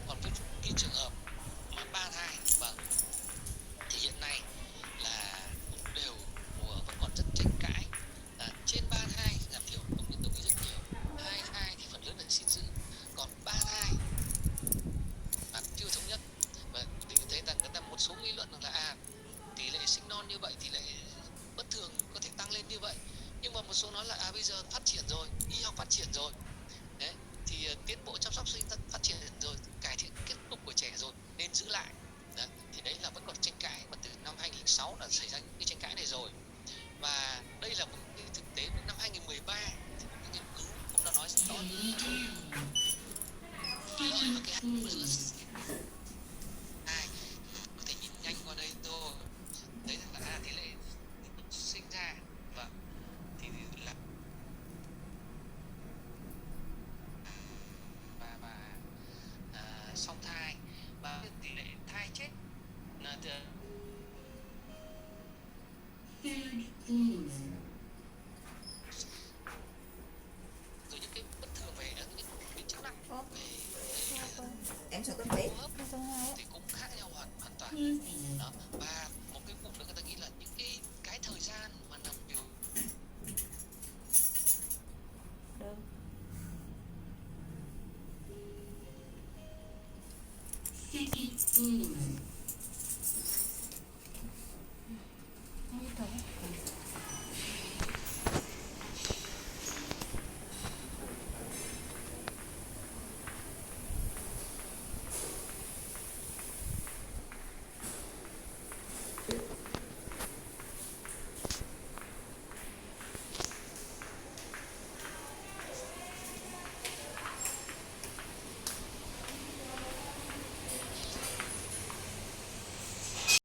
Còn với cái trường hợp mà 3 thai, thì hiện nay là cũng đều vẫn còn rất tranh cãi. Trên 3 thai giảm thiểu đồng ý rất nhiều, 2 thai thì phần lớn là xin giữ, còn 3 thai là chưa thống nhất. Và thì thấy rằng người ta một số nghị luận là tỷ lệ sinh non như vậy, tỷ lệ bất thường có thể tăng lên như vậy, nhưng mà một số nói là bây giờ phát triển rồi, y học phát triển rồi, đấy, thì tiến bộ chăm sóc sinh phát triển rồi, cải thiện kết cục của trẻ rồi nên giữ lại. Đấy, thì đấy là vẫn còn tranh cãi, và từ năm 2006 đã xảy ra những cái tranh cãi này rồi. Và đây là một cái thực tế. Năm 2013 thì một cái nghiên cứu cũng đã nói rõ là cái giữa có thể nhìn nhanh qua đây thôi, đấy là tỷ lệ sinh ra và thì là song thai, và tỷ lệ thai chết là rồi những cái bất thường về những biến chứng nặng về em sợ có bị hô hấp thì cũng khác nhau hoàn toàn đó. Và một cái vụ nữa người ta nghĩ là những cái thời gian mà nằm điều được.